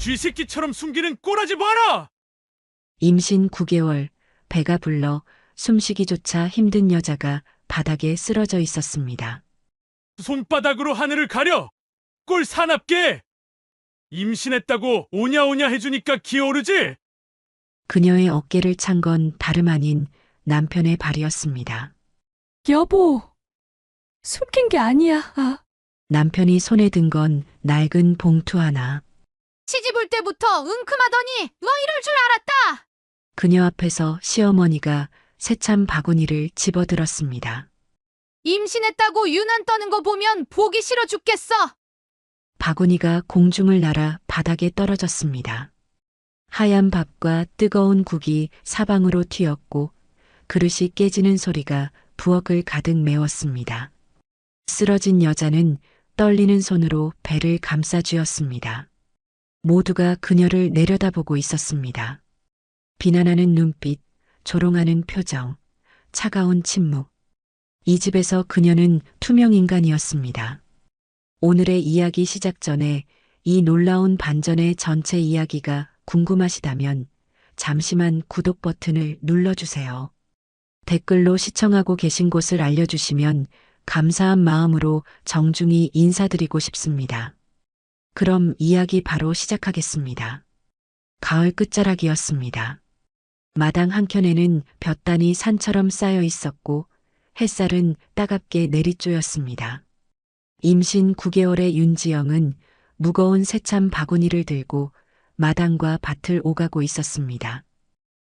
쥐새끼처럼 숨기는 꼬라지 봐라! 임신 9개월, 배가 불러 숨쉬기조차 힘든 여자가 바닥에 쓰러져 있었습니다. 손바닥으로 하늘을 가려! 꼴 사납게! 임신했다고 오냐오냐 해주니까 기어오르지? 그녀의 어깨를 찬 건 다름 아닌 남편의 발이었습니다. 여보, 숨긴 게 아니야. 남편이 손에 든 건 낡은 봉투 하나. 시집 올 때부터 은큼하더니 너 이럴 줄 알았다. 그녀 앞에서 시어머니가 새참 바구니를 집어들었습니다. 임신했다고 유난 떠는 거 보면 보기 싫어 죽겠어. 바구니가 공중을 날아 바닥에 떨어졌습니다. 하얀 밥과 뜨거운 국이 사방으로 튀었고 그릇이 깨지는 소리가 부엌을 가득 메웠습니다. 쓰러진 여자는 떨리는 손으로 배를 감싸 쥐었습니다. 모두가 그녀를 내려다보고 있었습니다. 비난하는 눈빛, 조롱하는 표정, 차가운 침묵. 이 집에서 그녀는 투명 인간이었습니다. 오늘의 이야기 시작 전에 이 놀라운 반전의 전체 이야기가 궁금하시다면 잠시만 구독 버튼을 눌러주세요. 댓글로 시청하고 계신 곳을 알려주시면 감사한 마음으로 정중히 인사드리고 싶습니다. 그럼 이야기 바로 시작하겠습니다. 가을 끝자락이었습니다. 마당 한켠에는 볕단이 산처럼 쌓여 있었고 햇살은 따갑게 내리쪼였습니다. 임신 9개월의 윤지영은 무거운 새참 바구니를 들고 마당과 밭을 오가고 있었습니다.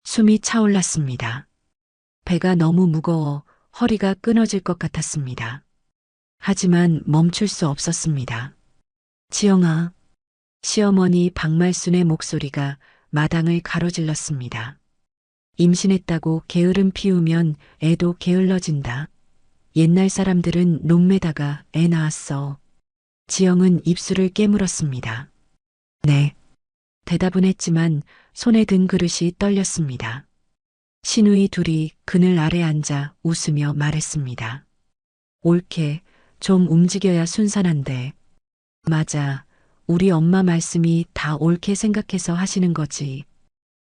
숨이 차올랐습니다. 배가 너무 무거워 허리가 끊어질 것 같았습니다. 하지만 멈출 수 없었습니다. 지영아, 시어머니 박말순의 목소리가 마당을 가로질렀습니다. 임신했다고 게으름 피우면 애도 게을러진다. 옛날 사람들은 논매다가 애 낳았어. 지영은 입술을 깨물었습니다. 네. 대답은 했지만 손에 든 그릇이 떨렸습니다. 시누이 둘이 그늘 아래 앉아 웃으며 말했습니다. 옳게 좀 움직여야 순산한데. 맞아. 우리 엄마 말씀이 다 옳게 생각해서 하시는 거지.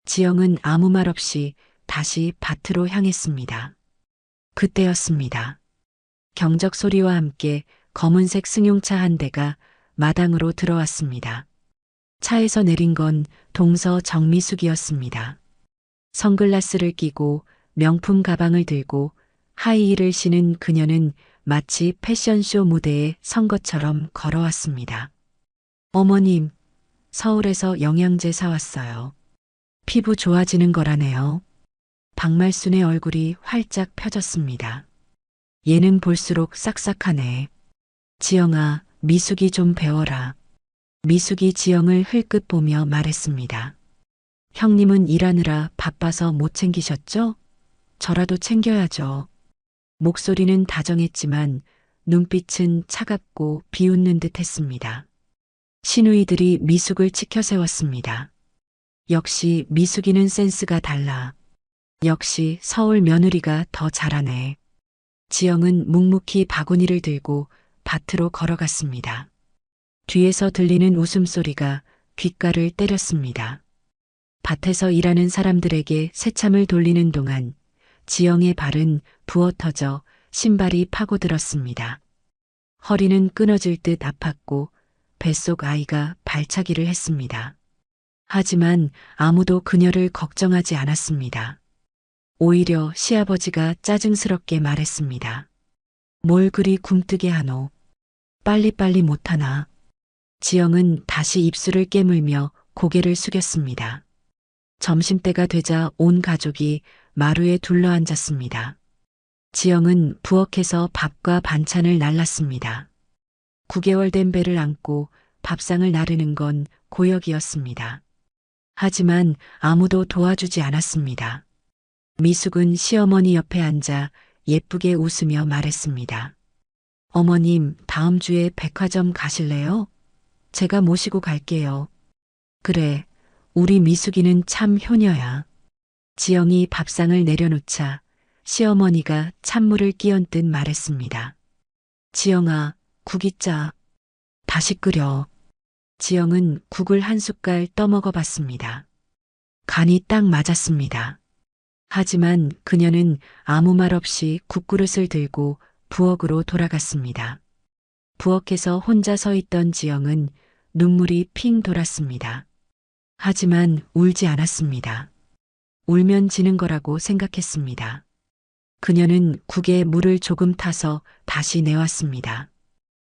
지영은 아무 말 없이 다시 밭으로 향했습니다. 그때였습니다. 경적 소리와 함께 검은색 승용차 한 대가 마당으로 들어왔습니다. 차에서 내린 건 동서 정미숙이었습니다. 선글라스를 끼고 명품 가방을 들고 하이힐을 신은 그녀는 마치 패션쇼 무대에 선 것처럼 걸어왔습니다. 어머님, 서울에서 영양제 사왔어요. 피부 좋아지는 거라네요. 박말순의 얼굴이 활짝 펴졌습니다. 얘는 볼수록 싹싹하네. 지영아, 미숙이 좀 배워라. 미숙이 지영을 흘끗 보며 말했습니다. 형님은 일하느라 바빠서 못 챙기셨죠? 저라도 챙겨야죠. 목소리는 다정했지만 눈빛은 차갑고 비웃는 듯 했습니다. 시누이들이 미숙을 치켜 세웠습니다. 역시 미숙이는 센스가 달라. 역시 서울 며느리가 더 잘하네. 지영은 묵묵히 바구니를 들고 밭으로 걸어갔습니다. 뒤에서 들리는 웃음소리가 귓가를 때렸습니다. 밭에서 일하는 사람들에게 새참을 돌리는 동안 지영의 발은 부어터져 신발이 파고들었습니다. 허리는 끊어질 듯 아팠고 뱃속 아이가 발차기를 했습니다. 하지만 아무도 그녀를 걱정하지 않았습니다. 오히려 시아버지가 짜증스럽게 말했습니다. 뭘 그리 굼뜨게 하노. 빨리빨리 못하나. 지영은 다시 입술을 깨물며 고개를 숙였습니다. 점심때가 되자 온 가족이 마루에 둘러앉았습니다. 지영은 부엌에서 밥과 반찬을 날랐습니다. 9개월 된 배를 안고 밥상을 나르는 건 고역이었습니다. 하지만 아무도 도와주지 않았습니다. 미숙은 시어머니 옆에 앉아 예쁘게 웃으며 말했습니다. 어머님, 다음 주에 백화점 가실래요? 제가 모시고 갈게요. 그래, 우리 미숙이는 참 효녀야. 지영이 밥상을 내려놓자 시어머니가 찬물을 끼얹듯 말했습니다. 지영아, 국이 짜. 다시 끓여. 지영은 국을 한 숟갈 떠먹어 봤습니다. 간이 딱 맞았습니다. 하지만 그녀는 아무 말 없이 국그릇을 들고 부엌으로 돌아갔습니다. 부엌에서 혼자 서 있던 지영은 눈물이 핑 돌았습니다. 하지만 울지 않았습니다. 울면 지는 거라고 생각했습니다. 그녀는 국에 물을 조금 타서 다시 내왔습니다.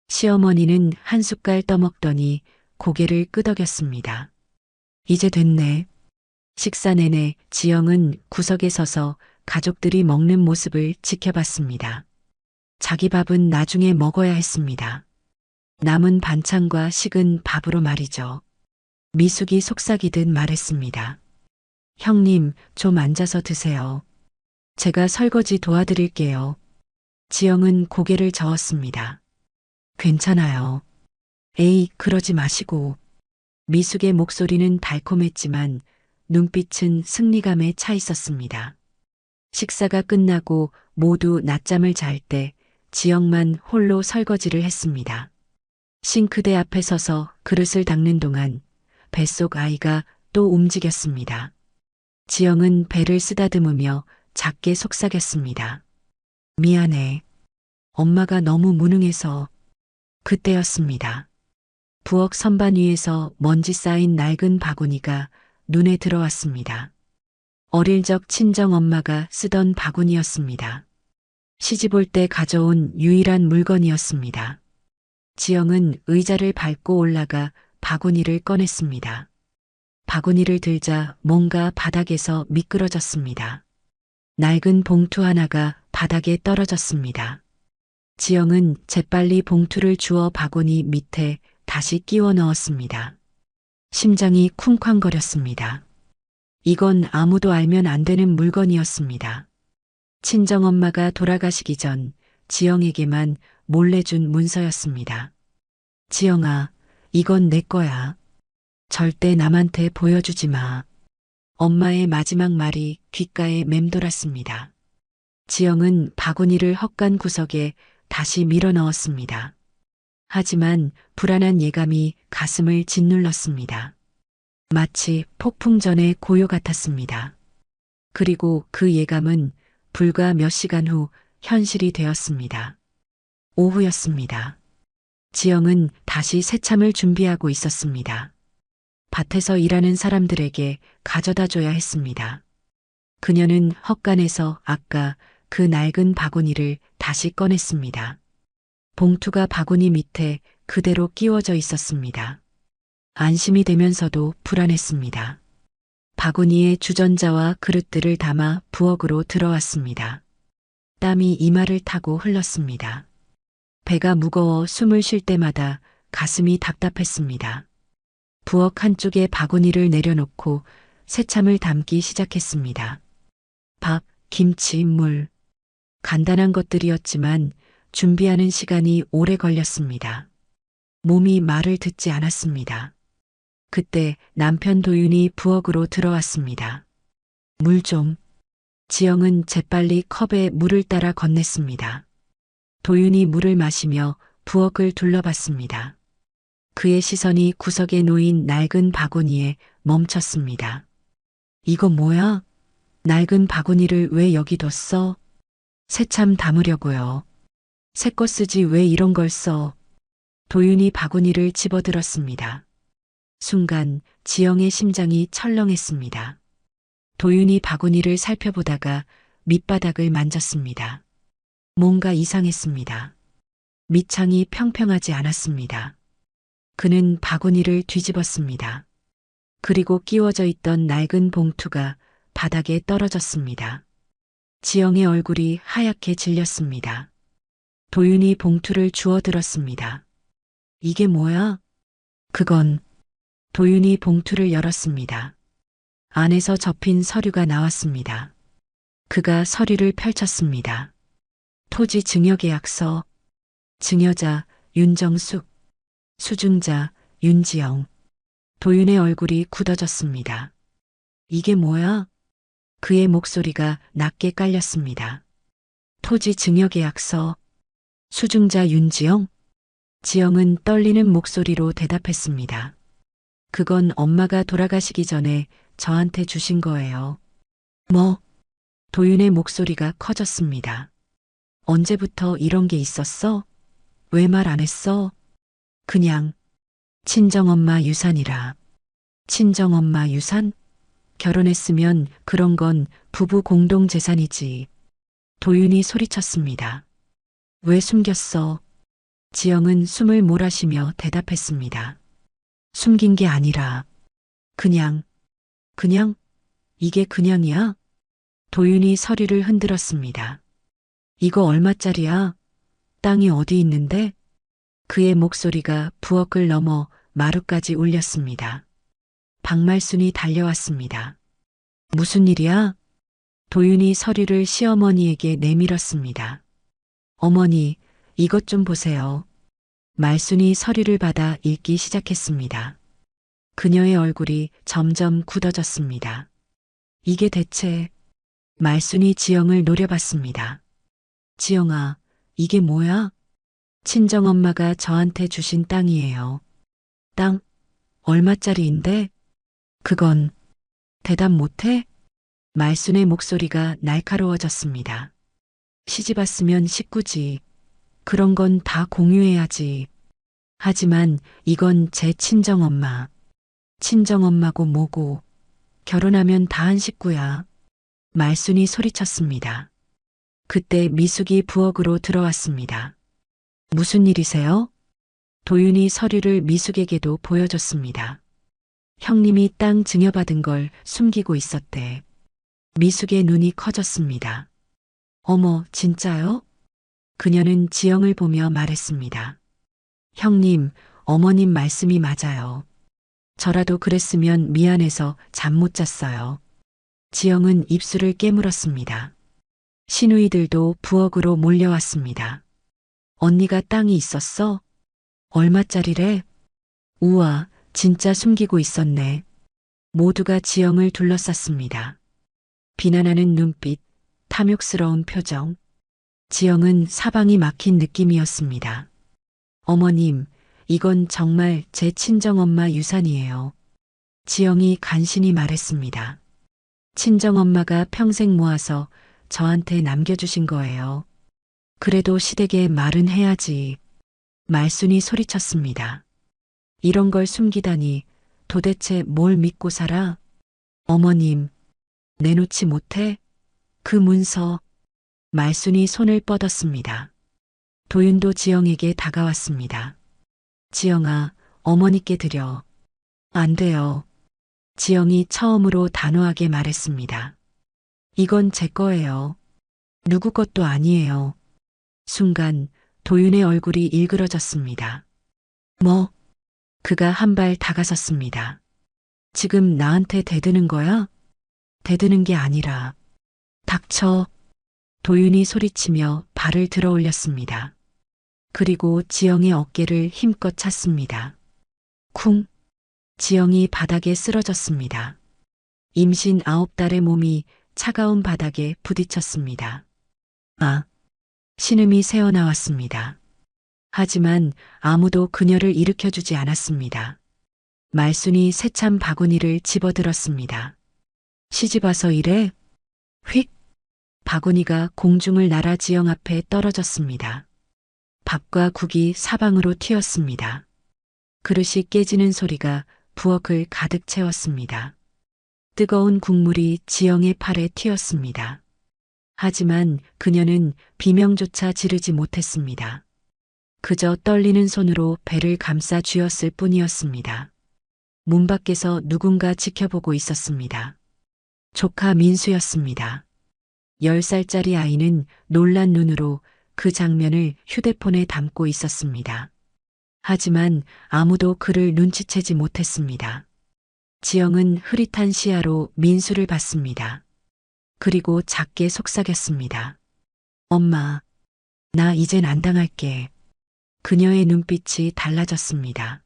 시어머니는 한 숟갈 떠먹더니 고개를 끄덕였습니다. 이제 됐네. 식사 내내 지영은 구석에 서서 가족들이 먹는 모습을 지켜봤습니다. 자기 밥은 나중에 먹어야 했습니다. 남은 반찬과 식은 밥으로 말이죠. 미숙이 속삭이듯 말했습니다. 형님, 좀 앉아서 드세요. 제가 설거지 도와드릴게요. 지영은 고개를 저었습니다. 괜찮아요. 에이, 그러지 마시고. 미숙의 목소리는 달콤했지만 눈빛은 승리감에 차 있었습니다. 식사가 끝나고 모두 낮잠을 잘 때 지영만 홀로 설거지를 했습니다. 싱크대 앞에 서서 그릇을 닦는 동안 뱃속 아이가 또 움직였습니다. 지영은 배를 쓰다듬으며 작게 속삭였습니다. 미안해. 엄마가 너무 무능해서. 그때였습니다. 부엌 선반 위에서 먼지 쌓인 낡은 바구니가 눈에 들어왔습니다. 어릴 적 친정 엄마가 쓰던 바구니였습니다. 시집 올 때 가져온 유일한 물건이었습니다. 지영은 의자를 밟고 올라가 바구니를 꺼냈습니다. 바구니를 들자 뭔가 바닥에서 미끄러졌습니다. 낡은 봉투 하나가 바닥에 떨어졌습니다. 지영은 재빨리 봉투를 주워 바구니 밑에 다시 끼워 넣었습니다. 심장이 쿵쾅거렸습니다. 이건 아무도 알면 안 되는 물건이었습니다. 친정엄마가 돌아가시기 전 지영에게만 몰래 준 문서였습니다. 지영아, 이건 내 거야. 절대 남한테 보여주지 마. 엄마의 마지막 말이 귓가에 맴돌았습니다. 지영은 바구니를 헛간 구석에 다시 밀어 넣었습니다. 하지만 불안한 예감이 가슴을 짓눌렀습니다. 마치 폭풍 전의 고요 같았습니다. 그리고 그 예감은 불과 몇 시간 후 현실이 되었습니다. 오후였습니다. 지영은 다시 새참을 준비하고 있었습니다. 밭에서 일하는 사람들에게 가져다 줘야 했습니다. 그녀는 헛간에서 아까 그 낡은 바구니를 다시 꺼냈습니다. 봉투가 바구니 밑에 그대로 끼워져 있었습니다. 안심이 되면서도 불안했습니다. 바구니에 주전자와 그릇들을 담아 부엌으로 들어왔습니다. 땀이 이마를 타고 흘렀습니다. 배가 무거워 숨을 쉴 때마다 가슴이 답답했습니다. 부엌 한쪽에 바구니를 내려놓고 새참을 담기 시작했습니다. 밥, 김치, 물. 간단한 것들이었지만 준비하는 시간이 오래 걸렸습니다. 몸이 말을 듣지 않았습니다. 그때 남편 도윤이 부엌으로 들어왔습니다. 물 좀. 지영은 재빨리 컵에 물을 따라 건넸습니다. 도윤이 물을 마시며 부엌을 둘러봤습니다. 그의 시선이 구석에 놓인 낡은 바구니에 멈췄습니다. 이거 뭐야? 낡은 바구니를 왜 여기 뒀어? 새참 담으려고요. 새 거 쓰지 왜 이런 걸 써? 도윤이 바구니를 집어들었습니다. 순간 지영의 심장이 철렁했습니다. 도윤이 바구니를 살펴보다가 밑바닥을 만졌습니다. 뭔가 이상했습니다. 밑창이 평평하지 않았습니다. 그는 바구니를 뒤집었습니다. 그리고 끼워져 있던 낡은 봉투가 바닥에 떨어졌습니다. 지영의 얼굴이 하얗게 질렸습니다. 도윤이 봉투를 주워들었습니다. 이게 뭐야? 그건. 도윤이 봉투를 열었습니다. 안에서 접힌 서류가 나왔습니다. 그가 서류를 펼쳤습니다. 토지 증여계약서. 증여자 윤정숙. 수증자 윤지영. 도윤의 얼굴이 굳어졌습니다. 이게 뭐야? 그의 목소리가 낮게 깔렸습니다. 토지 증여계약서. 수증자 윤지영? 지영은 떨리는 목소리로 대답했습니다. 그건 엄마가 돌아가시기 전에 저한테 주신 거예요. 뭐? 도윤의 목소리가 커졌습니다. 언제부터 이런 게 있었어? 왜 말 안 했어? 그냥 친정엄마 유산이라. 친정엄마 유산? 결혼했으면 그런 건 부부 공동 재산이지. 도윤이 소리쳤습니다. 왜 숨겼어? 지영은 숨을 몰아쉬며 대답했습니다. 숨긴 게 아니라 그냥 이게 그냥이야? 도윤이 서류를 흔들었습니다. 이거 얼마짜리야? 땅이 어디 있는데? 그의 목소리가 부엌을 넘어 마루까지 울렸습니다. 박말순이 달려왔습니다. 무슨 일이야? 도윤이 서류를 시어머니에게 내밀었습니다. 어머니, 이것 좀 보세요. 말순이 서류를 받아 읽기 시작했습니다. 그녀의 얼굴이 점점 굳어졌습니다. 이게 대체... 말순이 지영을 노려봤습니다. 지영아, 이게 뭐야? 친정엄마가 저한테 주신 땅이에요. 땅? 얼마짜리인데? 그건 대답 못해? 말순의 목소리가 날카로워졌습니다. 시집 왔으면 식구지. 그런 건 다 공유해야지. 하지만 이건 제 친정엄마. 친정엄마고 뭐고. 결혼하면 다 한 식구야. 말순이 소리쳤습니다. 그때 미숙이 부엌으로 들어왔습니다. 무슨 일이세요? 도윤이 서류를 미숙에게도 보여줬습니다. 형님이 땅 증여받은 걸 숨기고 있었대. 미숙의 눈이 커졌습니다. 어머, 진짜요? 그녀는 지영을 보며 말했습니다. 형님, 어머님 말씀이 맞아요. 저라도 그랬으면 미안해서 잠 못 잤어요. 지영은 입술을 깨물었습니다. 시누이들도 부엌으로 몰려왔습니다. 언니가 땅이 있었어? 얼마짜리래? 우와, 진짜 숨기고 있었네. 모두가 지영을 둘러쌌습니다. 비난하는 눈빛, 탐욕스러운 표정. 지영은 사방이 막힌 느낌이었습니다. 어머님, 이건 정말 제 친정엄마 유산이에요. 지영이 간신히 말했습니다. 친정엄마가 평생 모아서 저한테 남겨주신 거예요. 그래도 시댁에 말은 해야지. 말순이 소리쳤습니다. 이런 걸 숨기다니 도대체 뭘 믿고 살아? 어머님, 내놓지 못해? 그 문서. 말순이 손을 뻗었습니다. 도윤도 지영에게 다가왔습니다. 지영아, 어머니께 드려. 안 돼요. 지영이 처음으로 단호하게 말했습니다. 이건 제 거예요. 누구 것도 아니에요. 순간 도윤의 얼굴이 일그러졌습니다. 뭐? 그가 한 발 다가섰습니다. 지금 나한테 대드는 거야? 대드는 게 아니라. 닥쳐. 도윤이 소리치며 발을 들어 올렸습니다. 그리고 지영의 어깨를 힘껏 찼습니다. 쿵. 지영이 바닥에 쓰러졌습니다. 임신 9달의 몸이 차가운 바닥에 부딪혔습니다. 아. 신음이 새어나왔습니다. 하지만 아무도 그녀를 일으켜주지 않았습니다. 말순이 새참 바구니를 집어들었습니다. 시집와서 이래? 휙! 바구니가 공중을 날아 지영 앞에 떨어졌습니다. 밥과 국이 사방으로 튀었습니다. 그릇이 깨지는 소리가 부엌을 가득 채웠습니다. 뜨거운 국물이 지영의 팔에 튀었습니다. 하지만 그녀는 비명조차 지르지 못했습니다. 그저 떨리는 손으로 배를 감싸 쥐었을 뿐이었습니다. 문 밖에서 누군가 지켜보고 있었습니다. 조카 민수였습니다. 10살짜리 아이는 놀란 눈으로 그 장면을 휴대폰에 담고 있었습니다. 하지만 아무도 그를 눈치채지 못했습니다. 지영은 흐릿한 시야로 민수를 봤습니다. 그리고 작게 속삭였습니다. 엄마, 나 이젠 안 당할게. 그녀의 눈빛이 달라졌습니다.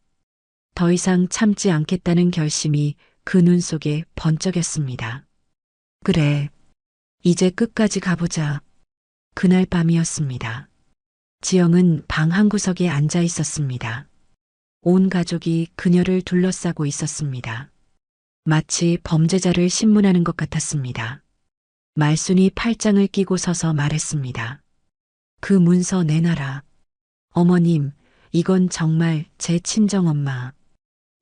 더 이상 참지 않겠다는 결심이 그 눈 속에 번쩍였습니다. 그래, 이제 끝까지 가보자. 그날 밤이었습니다. 지영은 방 한구석에 앉아 있었습니다. 온 가족이 그녀를 둘러싸고 있었습니다. 마치 범죄자를 신문하는 것 같았습니다. 말순이 팔짱을 끼고 서서 말했습니다. 그 문서 내놔라. 어머님, 이건 정말 제 친정엄마.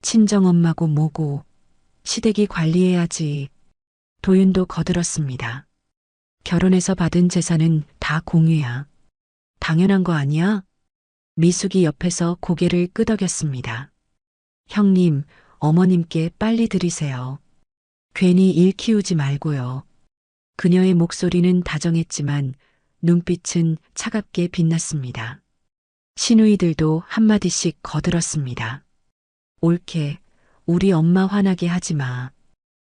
친정엄마고 뭐고. 시댁이 관리해야지. 도윤도 거들었습니다. 결혼해서 받은 재산은 다 공유야. 당연한 거 아니야? 미숙이 옆에서 고개를 끄덕였습니다. 형님, 어머님께 빨리 드리세요. 괜히 일 키우지 말고요. 그녀의 목소리는 다정했지만 눈빛은 차갑게 빛났습니다. 시누이들도 한마디씩 거들었습니다. 옳게, 우리 엄마 화나게 하지 마.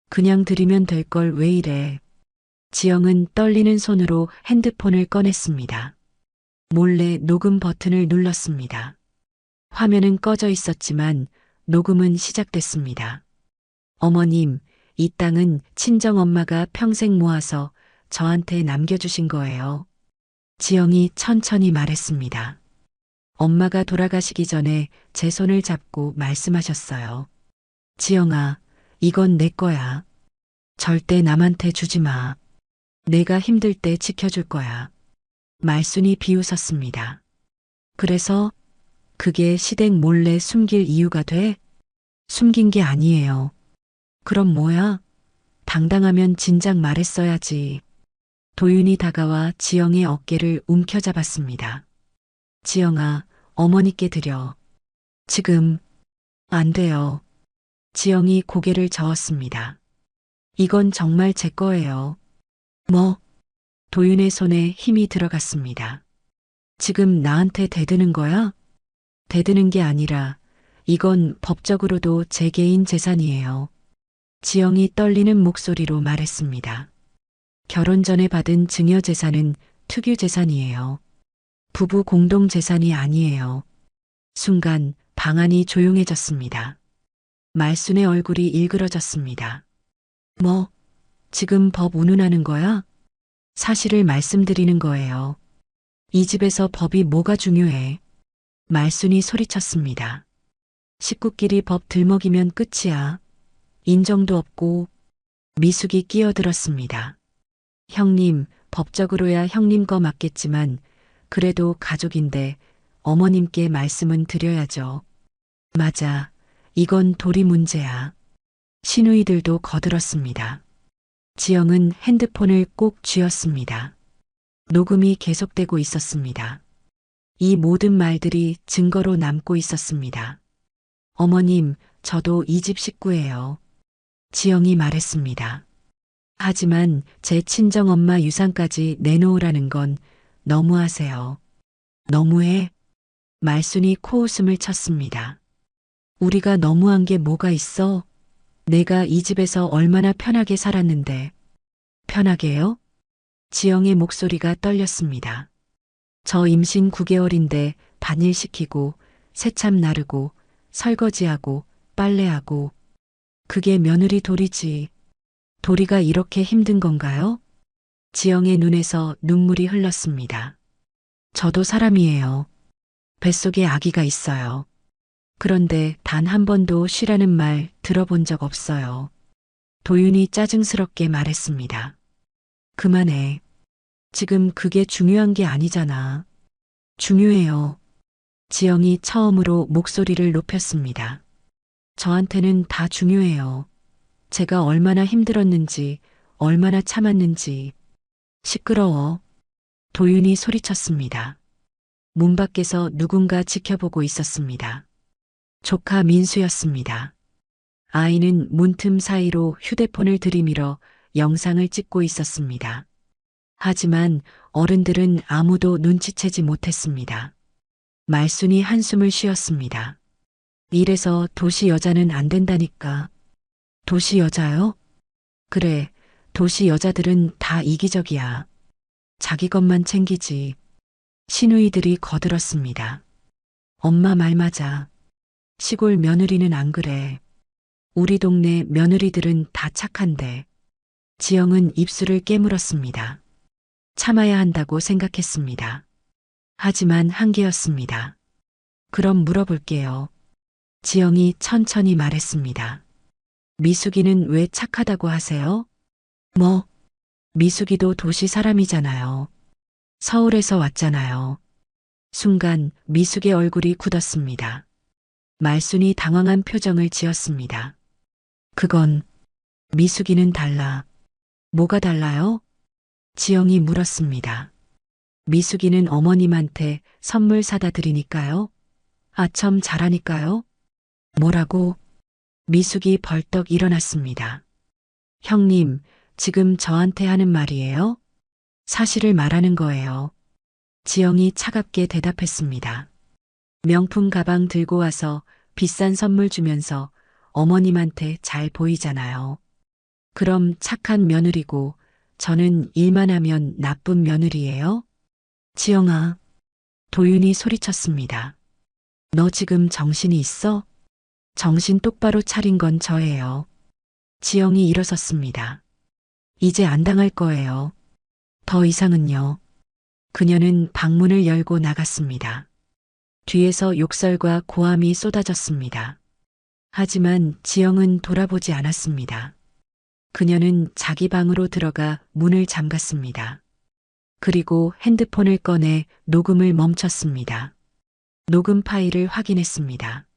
그냥 드리면 될 걸 왜 이래. 지영은 떨리는 손으로 핸드폰을 꺼냈습니다. 몰래 녹음 버튼을 눌렀습니다. 화면은 꺼져 있었지만 녹음은 시작됐습니다. 어머님, 이 땅은 친정엄마가 평생 모아서 저한테 남겨주신 거예요. 지영이 천천히 말했습니다. 엄마가 돌아가시기 전에 제 손을 잡고 말씀하셨어요. 지영아, 이건 내 거야. 절대 남한테 주지 마. 내가 힘들 때 지켜줄 거야. 말순이 비웃었습니다. 그래서 그게 시댁 몰래 숨길 이유가 돼? 숨긴 게 아니에요. 그럼 뭐야? 당당하면 진작 말했어야지. 도윤이 다가와 지영의 어깨를 움켜잡았습니다. 지영아, 어머니께 드려. 지금 안 돼요. 지영이 고개를 저었습니다. 이건 정말 제 거예요. 뭐? 도윤의 손에 힘이 들어갔습니다. 지금 나한테 대드는 거야? 대드는 게 아니라 이건 법적으로도 제 개인 재산이에요. 지영이 떨리는 목소리로 말했습니다. 결혼 전에 받은 증여 재산은 특유 재산이에요. 부부 공동 재산이 아니에요. 순간 방 안이 조용해졌습니다. 말순의 얼굴이 일그러졌습니다. 뭐, 지금 법 운운하는 거야? 사실을 말씀드리는 거예요. 이 집에서 법이 뭐가 중요해? 말순이 소리쳤습니다. 식구끼리 법 들먹이면 끝이야. 인정도 없고. 미숙이 끼어들었습니다. 형님, 법적으로야 형님 거 맞겠지만 그래도 가족인데 어머님께 말씀은 드려야죠. 맞아. 이건 도리 문제야. 시누이들도 거들었습니다. 지영은 핸드폰을 꼭 쥐었습니다. 녹음이 계속되고 있었습니다. 이 모든 말들이 증거로 남고 있었습니다. 어머님, 저도 이 집 식구예요. 지영이 말했습니다. 하지만 제 친정엄마 유산까지 내놓으라는 건 너무하세요. 너무해? 말순이 코웃음을 쳤습니다. 우리가 너무한 게 뭐가 있어? 내가 이 집에서 얼마나 편하게 살았는데. 편하게요? 지영의 목소리가 떨렸습니다. 저 임신 9개월인데 반일 시키고 새참 나르고 설거지하고 빨래하고. 그게 며느리 도리지. 도리가 이렇게 힘든 건가요? 지영의 눈에서 눈물이 흘렀습니다. 저도 사람이에요. 뱃속에 아기가 있어요. 그런데 단 한 번도 쉬라는 말 들어본 적 없어요. 도윤이 짜증스럽게 말했습니다. 그만해. 지금 그게 중요한 게 아니잖아. 중요해요. 지영이 처음으로 목소리를 높였습니다. 저한테는 다 중요해요. 제가 얼마나 힘들었는지, 얼마나 참았는지. 시끄러워. 도윤이 소리쳤습니다. 문 밖에서 누군가 지켜보고 있었습니다. 조카 민수였습니다. 아이는 문틈 사이로 휴대폰을 들이밀어 영상을 찍고 있었습니다. 하지만 어른들은 아무도 눈치채지 못했습니다. 말순이 한숨을 쉬었습니다. 이래서 도시 여자는 안 된다니까. 도시 여자요? 그래, 도시 여자들은 다 이기적이야. 자기 것만 챙기지. 시누이들이 거들었습니다. 엄마 말 맞아. 시골 며느리는 안 그래. 우리 동네 며느리들은 다 착한데. 지영은 입술을 깨물었습니다. 참아야 한다고 생각했습니다. 하지만 한계였습니다. 그럼 물어볼게요. 지영이 천천히 말했습니다. 미숙이는 왜 착하다고 하세요? 뭐, 미숙이도 도시 사람이잖아요. 서울에서 왔잖아요. 순간 미숙의 얼굴이 굳었습니다. 말순이 당황한 표정을 지었습니다. 그건 미숙이는 달라. 뭐가 달라요? 지영이 물었습니다. 미숙이는 어머님한테 선물 사다 드리니까요. 아첨 잘하니까요. 뭐라고? 미숙이 벌떡 일어났습니다. 형님, 지금 저한테 하는 말이에요? 사실을 말하는 거예요. 지영이 차갑게 대답했습니다. 명품 가방 들고 와서 비싼 선물 주면서 어머님한테 잘 보이잖아요. 그럼 착한 며느리고 저는 일만 하면 나쁜 며느리예요? 지영아, 도윤이 소리쳤습니다. 너 지금 정신이 있어? 정신 똑바로 차린 건 저예요. 지영이 일어섰습니다. 이제 안 당할 거예요. 더 이상은요. 그녀는 방문을 열고 나갔습니다. 뒤에서 욕설과 고함이 쏟아졌습니다. 하지만 지영은 돌아보지 않았습니다. 그녀는 자기 방으로 들어가 문을 잠갔습니다. 그리고 핸드폰을 꺼내 녹음을 멈췄습니다. 녹음 파일을 확인했습니다.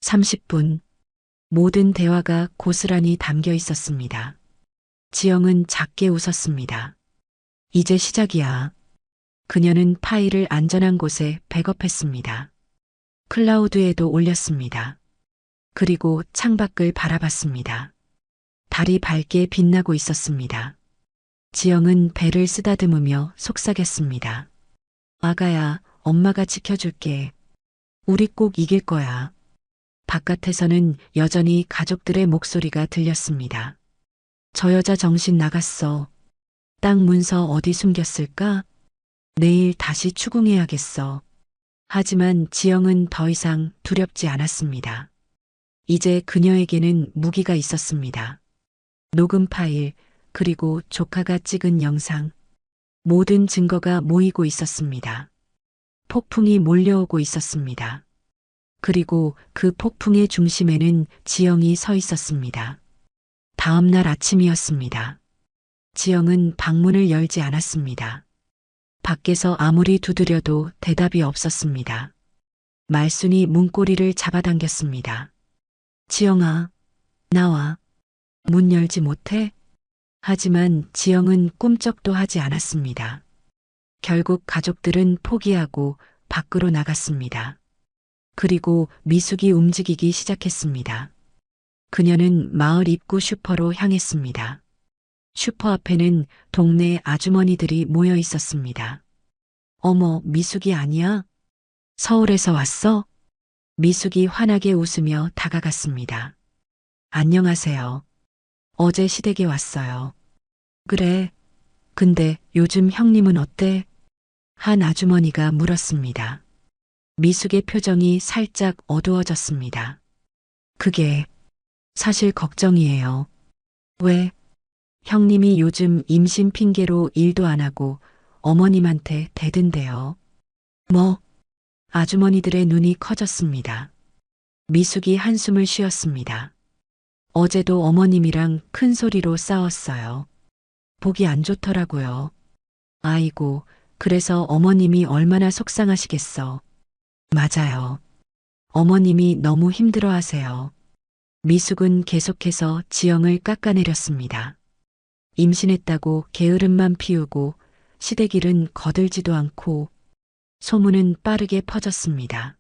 30분. 모든 대화가 고스란히 담겨 있었습니다. 지영은 작게 웃었습니다. 이제 시작이야. 그녀는 파일을 안전한 곳에 백업했습니다. 클라우드에도 올렸습니다. 그리고 창밖을 바라봤습니다. 달이 밝게 빛나고 있었습니다. 지영은 배를 쓰다듬으며 속삭였습니다. 아가야, 엄마가 지켜줄게. 우리 꼭 이길 거야. 바깥에서는 여전히 가족들의 목소리가 들렸습니다. 저 여자 정신 나갔어. 땅 문서 어디 숨겼을까? 내일 다시 추궁해야겠어. 하지만 지영은 더 이상 두렵지 않았습니다. 이제 그녀에게는 무기가 있었습니다. 녹음 파일, 그리고 조카가 찍은 영상. 모든 증거가 모이고 있었습니다. 폭풍이 몰려오고 있었습니다. 그리고 그 폭풍의 중심에는 지영이 서 있었습니다. 다음 날 아침이었습니다. 지영은 방문을 열지 않았습니다. 밖에서 아무리 두드려도 대답이 없었습니다. 말순이 문고리를 잡아당겼습니다. 지영아, 나와. 문 열지 못해? 하지만 지영은 꿈쩍도 하지 않았습니다. 결국 가족들은 포기하고 밖으로 나갔습니다. 그리고 미숙이 움직이기 시작했습니다. 그녀는 마을 입구 슈퍼로 향했습니다. 슈퍼 앞에는 동네 아주머니들이 모여 있었습니다. 어머, 미숙이 아니야? 서울에서 왔어? 미숙이 환하게 웃으며 다가갔습니다. 안녕하세요. 어제 시댁에 왔어요. 그래. 근데 요즘 형님은 어때? 한 아주머니가 물었습니다. 미숙의 표정이 살짝 어두워졌습니다. 그게 사실 걱정이에요. 왜? 형님이 요즘 임신 핑계로 일도 안 하고 어머님한테 대든대요. 뭐? 아주머니들의 눈이 커졌습니다. 미숙이 한숨을 쉬었습니다. 어제도 어머님이랑 큰 소리로 싸웠어요. 보기 안 좋더라고요. 아이고, 그래서 어머님이 얼마나 속상하시겠어. 맞아요. 어머님이 너무 힘들어 하세요. 미숙은 계속해서 지영을 깎아내렸습니다. 임신했다고 게으름만 피우고 시댁일은 거들지도 않고 소문은 빠르게 퍼졌습니다.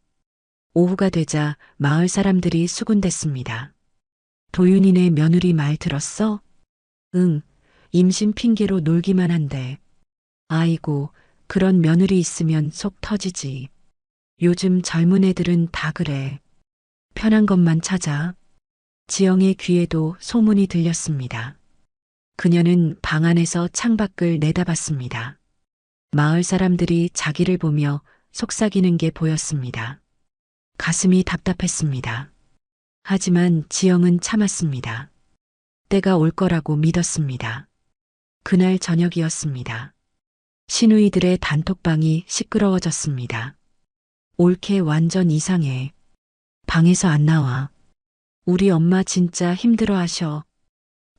오후가 되자 마을 사람들이 수군댔습니다. 도윤이네 며느리 말 들었어? 응, 임신 핑계로 놀기만 한데. 아이고, 그런 며느리 있으면 속 터지지. 요즘 젊은 애들은 다 그래. 편한 것만 찾아. 지영의 귀에도 소문이 들렸습니다. 그녀는 방 안에서 창밖을 내다봤습니다. 마을 사람들이 자기를 보며 속삭이는 게 보였습니다. 가슴이 답답했습니다. 하지만 지영은 참았습니다. 때가 올 거라고 믿었습니다. 그날 저녁이었습니다. 시누이들의 단톡방이 시끄러워졌습니다. 올케 완전 이상해. 방에서 안 나와. 우리 엄마 진짜 힘들어 하셔.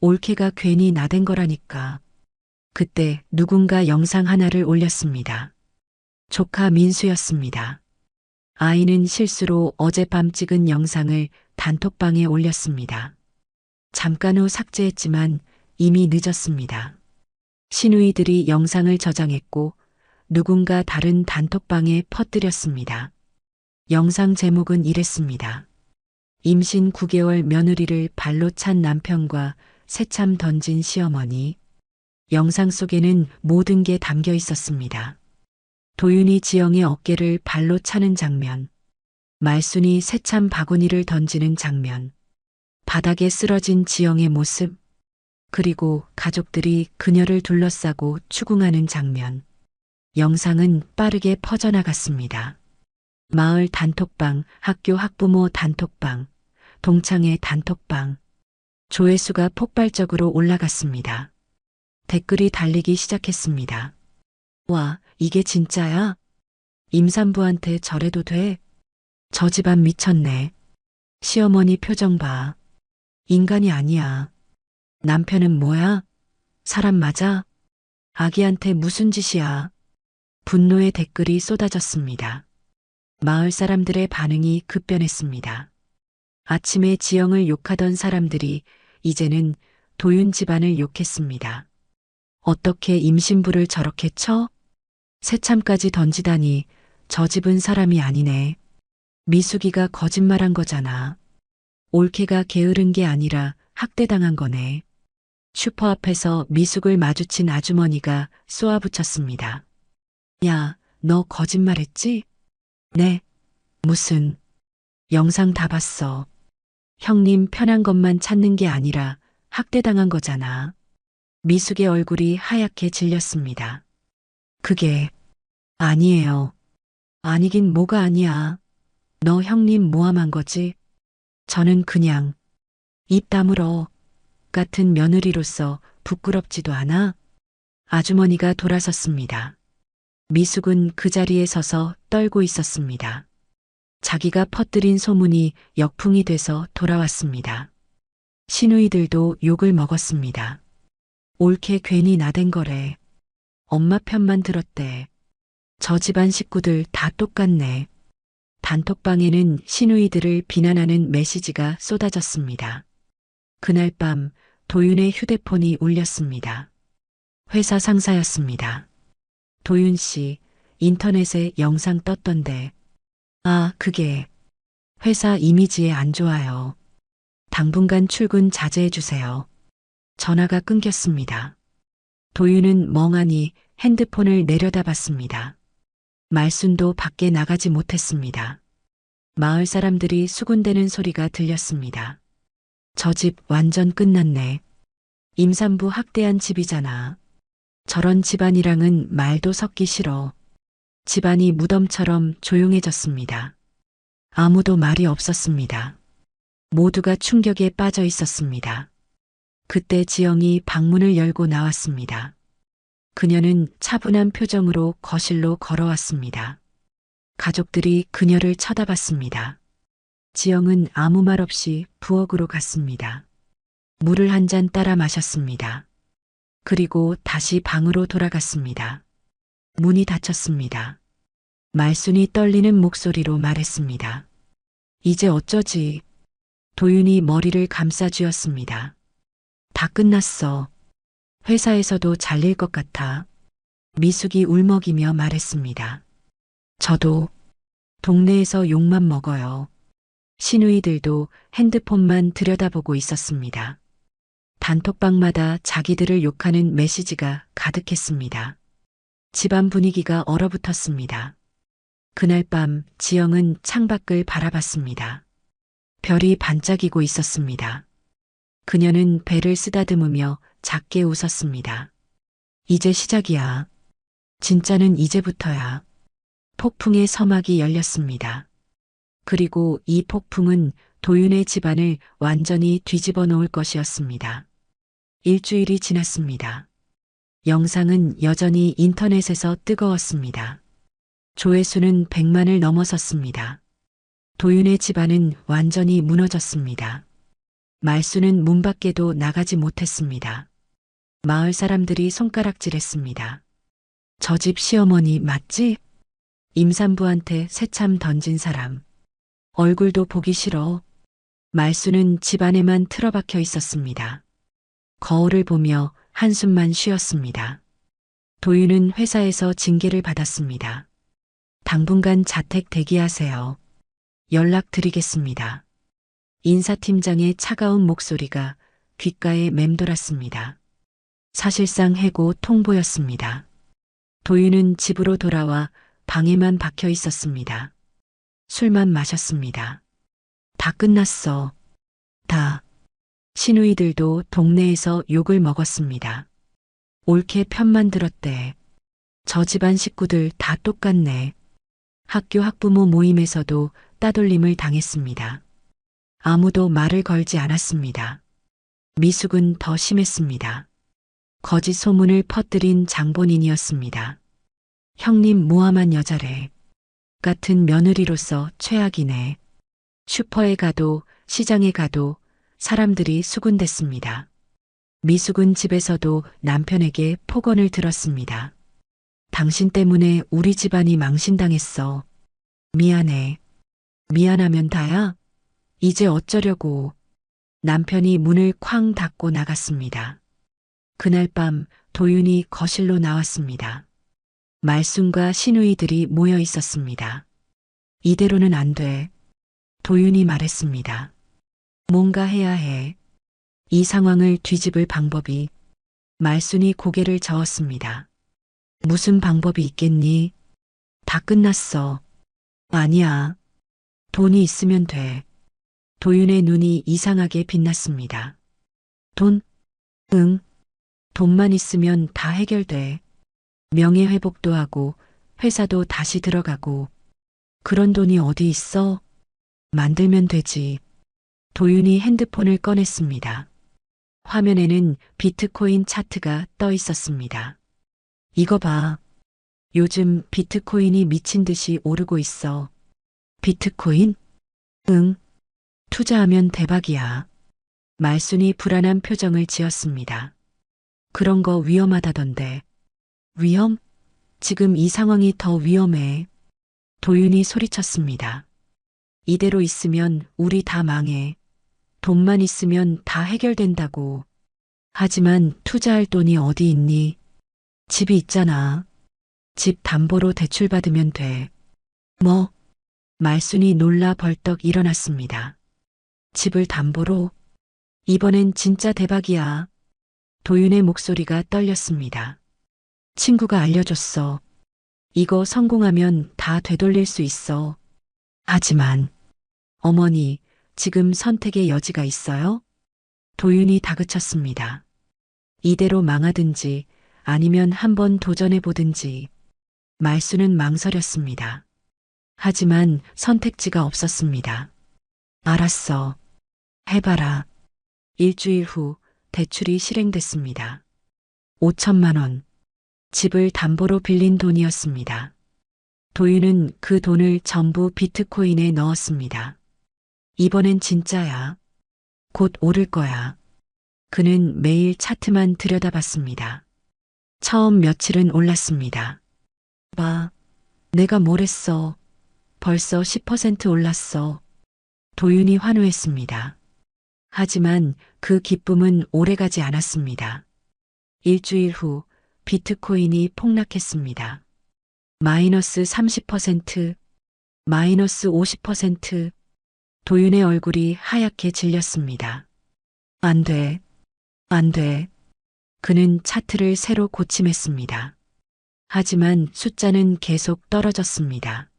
올케가 괜히 나댄 거라니까. 그때 누군가 영상 하나를 올렸습니다. 조카 민수였습니다. 아이는 실수로 어젯밤 찍은 영상을 단톡방에 올렸습니다. 잠깐 후 삭제했지만 이미 늦었습니다. 시누이들이 영상을 저장했고 누군가 다른 단톡방에 퍼뜨렸습니다. 영상 제목은 이랬습니다. 임신 9개월 며느리를 발로 찬 남편과 새참 던진 시어머니. 영상 속에는 모든 게 담겨 있었습니다. 도윤이 지영의 어깨를 발로 차는 장면, 말순이 새참 바구니를 던지는 장면, 바닥에 쓰러진 지영의 모습, 그리고 가족들이 그녀를 둘러싸고 추궁하는 장면. 영상은 빠르게 퍼져나갔습니다. 마을 단톡방, 학교 학부모 단톡방, 동창회 단톡방. 조회수가 폭발적으로 올라갔습니다. 댓글이 달리기 시작했습니다. 와, 이게 진짜야? 임산부한테 저래도 돼? 저 집안 미쳤네. 시어머니 표정 봐. 인간이 아니야. 남편은 뭐야? 사람 맞아? 아기한테 무슨 짓이야? 분노의 댓글이 쏟아졌습니다. 마을 사람들의 반응이 급변했습니다. 아침에 지영을 욕하던 사람들이 이제는 도윤 집안을 욕했습니다. 어떻게 임신부를 저렇게 쳐? 새참까지 던지다니 저 집은 사람이 아니네. 미숙이가 거짓말한 거잖아. 올케가 게으른 게 아니라 학대당한 거네. 슈퍼 앞에서 미숙을 마주친 아주머니가 쏘아붙였습니다. 야, 너 거짓말했지? 네. 무슨. 영상 다 봤어. 형님 편한 것만 찾는 게 아니라 학대당한 거잖아. 미숙의 얼굴이 하얗게 질렸습니다. 그게 아니에요. 아니긴 뭐가 아니야. 너 형님 모함한 거지? 저는 그냥 입 다물어 같은 며느리로서 부끄럽지도 않아? 아주머니가 돌아섰습니다. 미숙은 그 자리에 서서 떨고 있었습니다. 자기가 퍼뜨린 소문이 역풍이 돼서 돌아왔습니다. 시누이들도 욕을 먹었습니다. 올케 괜히 나댄 거래. 엄마 편만 들었대. 저 집안 식구들 다 똑같네. 단톡방에는 시누이들을 비난하는 메시지가 쏟아졌습니다. 그날 밤 도윤의 휴대폰이 울렸습니다. 회사 상사였습니다. 도윤 씨, 인터넷에 영상 떴던데. 아, 그게 회사 이미지에 안 좋아요. 당분간 출근 자제해 주세요. 전화가 끊겼습니다. 도윤은 멍하니 핸드폰을 내려다봤습니다. 말순도 밖에 나가지 못했습니다. 마을 사람들이 수군대는 소리가 들렸습니다. 저 집 완전 끝났네. 임산부 학대한 집이잖아. 저런 집안이랑은 말도 섞기 싫어. 집안이 무덤처럼 조용해졌습니다. 아무도 말이 없었습니다. 모두가 충격에 빠져 있었습니다. 그때 지영이 방문을 열고 나왔습니다. 그녀는 차분한 표정으로 거실로 걸어왔습니다. 가족들이 그녀를 쳐다봤습니다. 지영은 아무 말 없이 부엌으로 갔습니다. 물을 한 잔 따라 마셨습니다. 그리고 다시 방으로 돌아갔습니다. 문이 닫혔습니다. 말순이 떨리는 목소리로 말했습니다. 이제 어쩌지? 도윤이 머리를 감싸쥐었습니다. 다 끝났어. 회사에서도 잘릴 것 같아. 미숙이 울먹이며 말했습니다. 저도 동네에서 욕만 먹어요. 시누이들도 핸드폰만 들여다보고 있었습니다. 단톡방마다 자기들을 욕하는 메시지가 가득했습니다. 집안 분위기가 얼어붙었습니다. 그날 밤 지영은 창밖을 바라봤습니다. 별이 반짝이고 있었습니다. 그녀는 배를 쓰다듬으며 작게 웃었습니다. 이제 시작이야. 진짜는 이제부터야. 폭풍의 서막이 열렸습니다. 그리고 이 폭풍은 도윤의 집안을 완전히 뒤집어 놓을 것이었습니다. 일주일이 지났습니다. 영상은 여전히 인터넷에서 뜨거웠습니다. 조회수는 100만을 넘어섰습니다. 도윤의 집안은 완전히 무너졌습니다. 말수는 문 밖에도 나가지 못했습니다. 마을 사람들이 손가락질했습니다. 저 집 시어머니 맞지? 임산부한테 새참 던진 사람. 얼굴도 보기 싫어. 말수는 집 안에만 틀어박혀 있었습니다. 거울을 보며 한숨만 쉬었습니다. 도윤은 회사에서 징계를 받았습니다. 당분간 자택 대기하세요. 연락드리겠습니다. 인사팀장의 차가운 목소리가 귓가에 맴돌았습니다. 사실상 해고 통보였습니다. 도윤은 집으로 돌아와 방에만 박혀 있었습니다. 술만 마셨습니다. 다 끝났어. 다. 시누이들도 동네에서 욕을 먹었습니다. 옳게 편만 들었대. 저 집안 식구들 다 똑같네. 학교 학부모 모임에서도 따돌림을 당했습니다. 아무도 말을 걸지 않았습니다. 미숙은 더 심했습니다. 거짓 소문을 퍼뜨린 장본인이었습니다. 형님 모함한 여자래. 같은 며느리로서 최악이네. 슈퍼에 가도 시장에 가도 사람들이 수군댔습니다. 미숙은 집에서도 남편에게 폭언을 들었습니다. 당신 때문에 우리 집안이 망신당했어. 미안해. 미안하면 다야? 이제 어쩌려고. 남편이 문을 쾅 닫고 나갔습니다. 그날 밤 도윤이 거실로 나왔습니다. 말순과 시누이들이 모여 있었습니다. 이대로는 안 돼. 도윤이 말했습니다. 뭔가 해야 해. 이 상황을 뒤집을 방법이. 말순이 고개를 저었습니다. 무슨 방법이 있겠니? 다 끝났어. 아니야. 돈이 있으면 돼. 도윤의 눈이 이상하게 빛났습니다. 돈? 응. 돈만 있으면 다 해결돼. 명예회복도 하고 회사도 다시 들어가고. 그런 돈이 어디 있어? 만들면 되지. 도윤이 핸드폰을 꺼냈습니다. 화면에는 비트코인 차트가 떠 있었습니다. 이거 봐. 요즘 비트코인이 미친 듯이 오르고 있어. 비트코인? 응. 투자하면 대박이야. 말순이 불안한 표정을 지었습니다. 그런 거 위험하다던데. 위험? 지금 이 상황이 더 위험해. 도윤이 소리쳤습니다. 이대로 있으면 우리 다 망해. 돈만 있으면 다 해결된다고. 하지만 투자할 돈이 어디 있니? 집이 있잖아. 집 담보로 대출받으면 돼. 뭐? 말순이 놀라 벌떡 일어났습니다. 집을 담보로? 이번엔 진짜 대박이야. 도윤의 목소리가 떨렸습니다. 친구가 알려줬어. 이거 성공하면 다 되돌릴 수 있어. 하지만 어머니, 지금 선택의 여지가 있어요? 도윤이 다그쳤습니다. 이대로 망하든지 아니면 한번 도전해 보든지. 말수는 망설였습니다. 하지만 선택지가 없었습니다. 알았어. 해봐라. 일주일 후 대출이 실행됐습니다. 5천만 원. 집을 담보로 빌린 돈이었습니다. 도윤은 그 돈을 전부 비트코인에 넣었습니다. 이번엔 진짜야. 곧 오를 거야. 그는 매일 차트만 들여다봤습니다. 처음 며칠은 올랐습니다. 봐, 내가 뭘 했어. 벌써 10% 올랐어. 도윤이 환호했습니다. 하지만 그 기쁨은 오래가지 않았습니다. 일주일 후 비트코인이 폭락했습니다. 마이너스 30%, 마이너스 50%. 도윤의 얼굴이 하얗게 질렸습니다. 안 돼, 안 돼. 그는 차트를 새로 고침했습니다. 하지만 숫자는 계속 떨어졌습니다.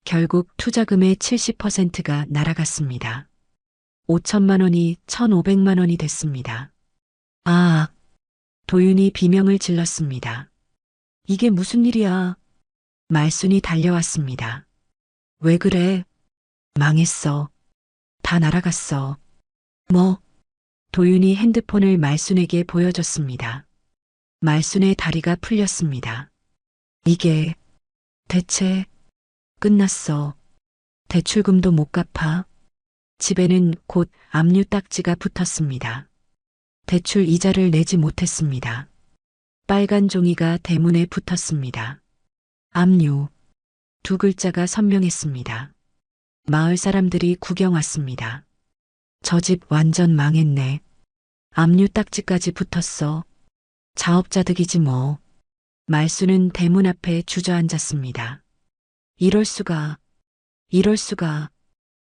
결국 투자금의 70%가 날아갔습니다. 5천만 원이 1,500만 원이 됐습니다. 아, 도윤이 비명을 질렀습니다. 이게 무슨 일이야? 말순이 달려왔습니다. 왜 그래? 망했어. 다 날아갔어. 뭐? 도윤이 핸드폰을 말순에게 보여줬습니다. 말순의 다리가 풀렸습니다. 이게 대체 끝났어. 대출금도 못 갚아. 집에는 곧 압류 딱지가 붙었습니다. 대출 이자를 내지 못했습니다. 빨간 종이가 대문에 붙었습니다. 압류. 두 글자가 선명했습니다. 마을 사람들이 구경 왔습니다. 저 집 완전 망했네. 압류 딱지까지 붙었어. 자업자득이지 뭐. 말수는 대문 앞에 주저앉았습니다. 이럴 수가.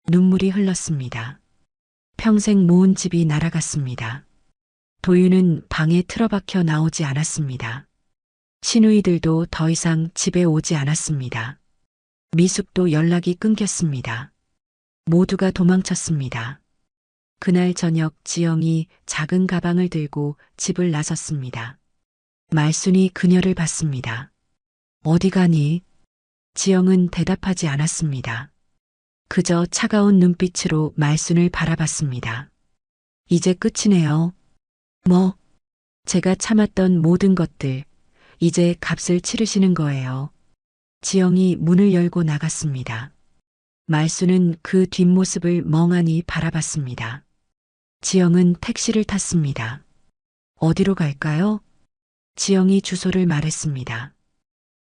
눈물이 흘렀습니다. 평생 모은 집이 날아갔습니다. 도윤은 방에 틀어박혀 나오지 않았습니다. 시누이들도 더 이상 집에 오지 않았습니다. 미숙도 연락이 끊겼습니다. 모두가 도망쳤습니다. 그날 저녁 지영이 작은 가방을 들고 집을 나섰습니다. 말순이 그녀를 봤습니다. 어디 가니? 지영은 대답하지 않았습니다. 그저 차가운 눈빛으로 말순을 바라봤습니다. 이제 끝이네요. 뭐, 제가 참았던 모든 것들, 이제 값을 치르시는 거예요. 지영이 문을 열고 나갔습니다. 말순은 그 뒷모습을 멍하니 바라봤습니다. 지영은 택시를 탔습니다. 어디로 갈까요? 지영이 주소를 말했습니다.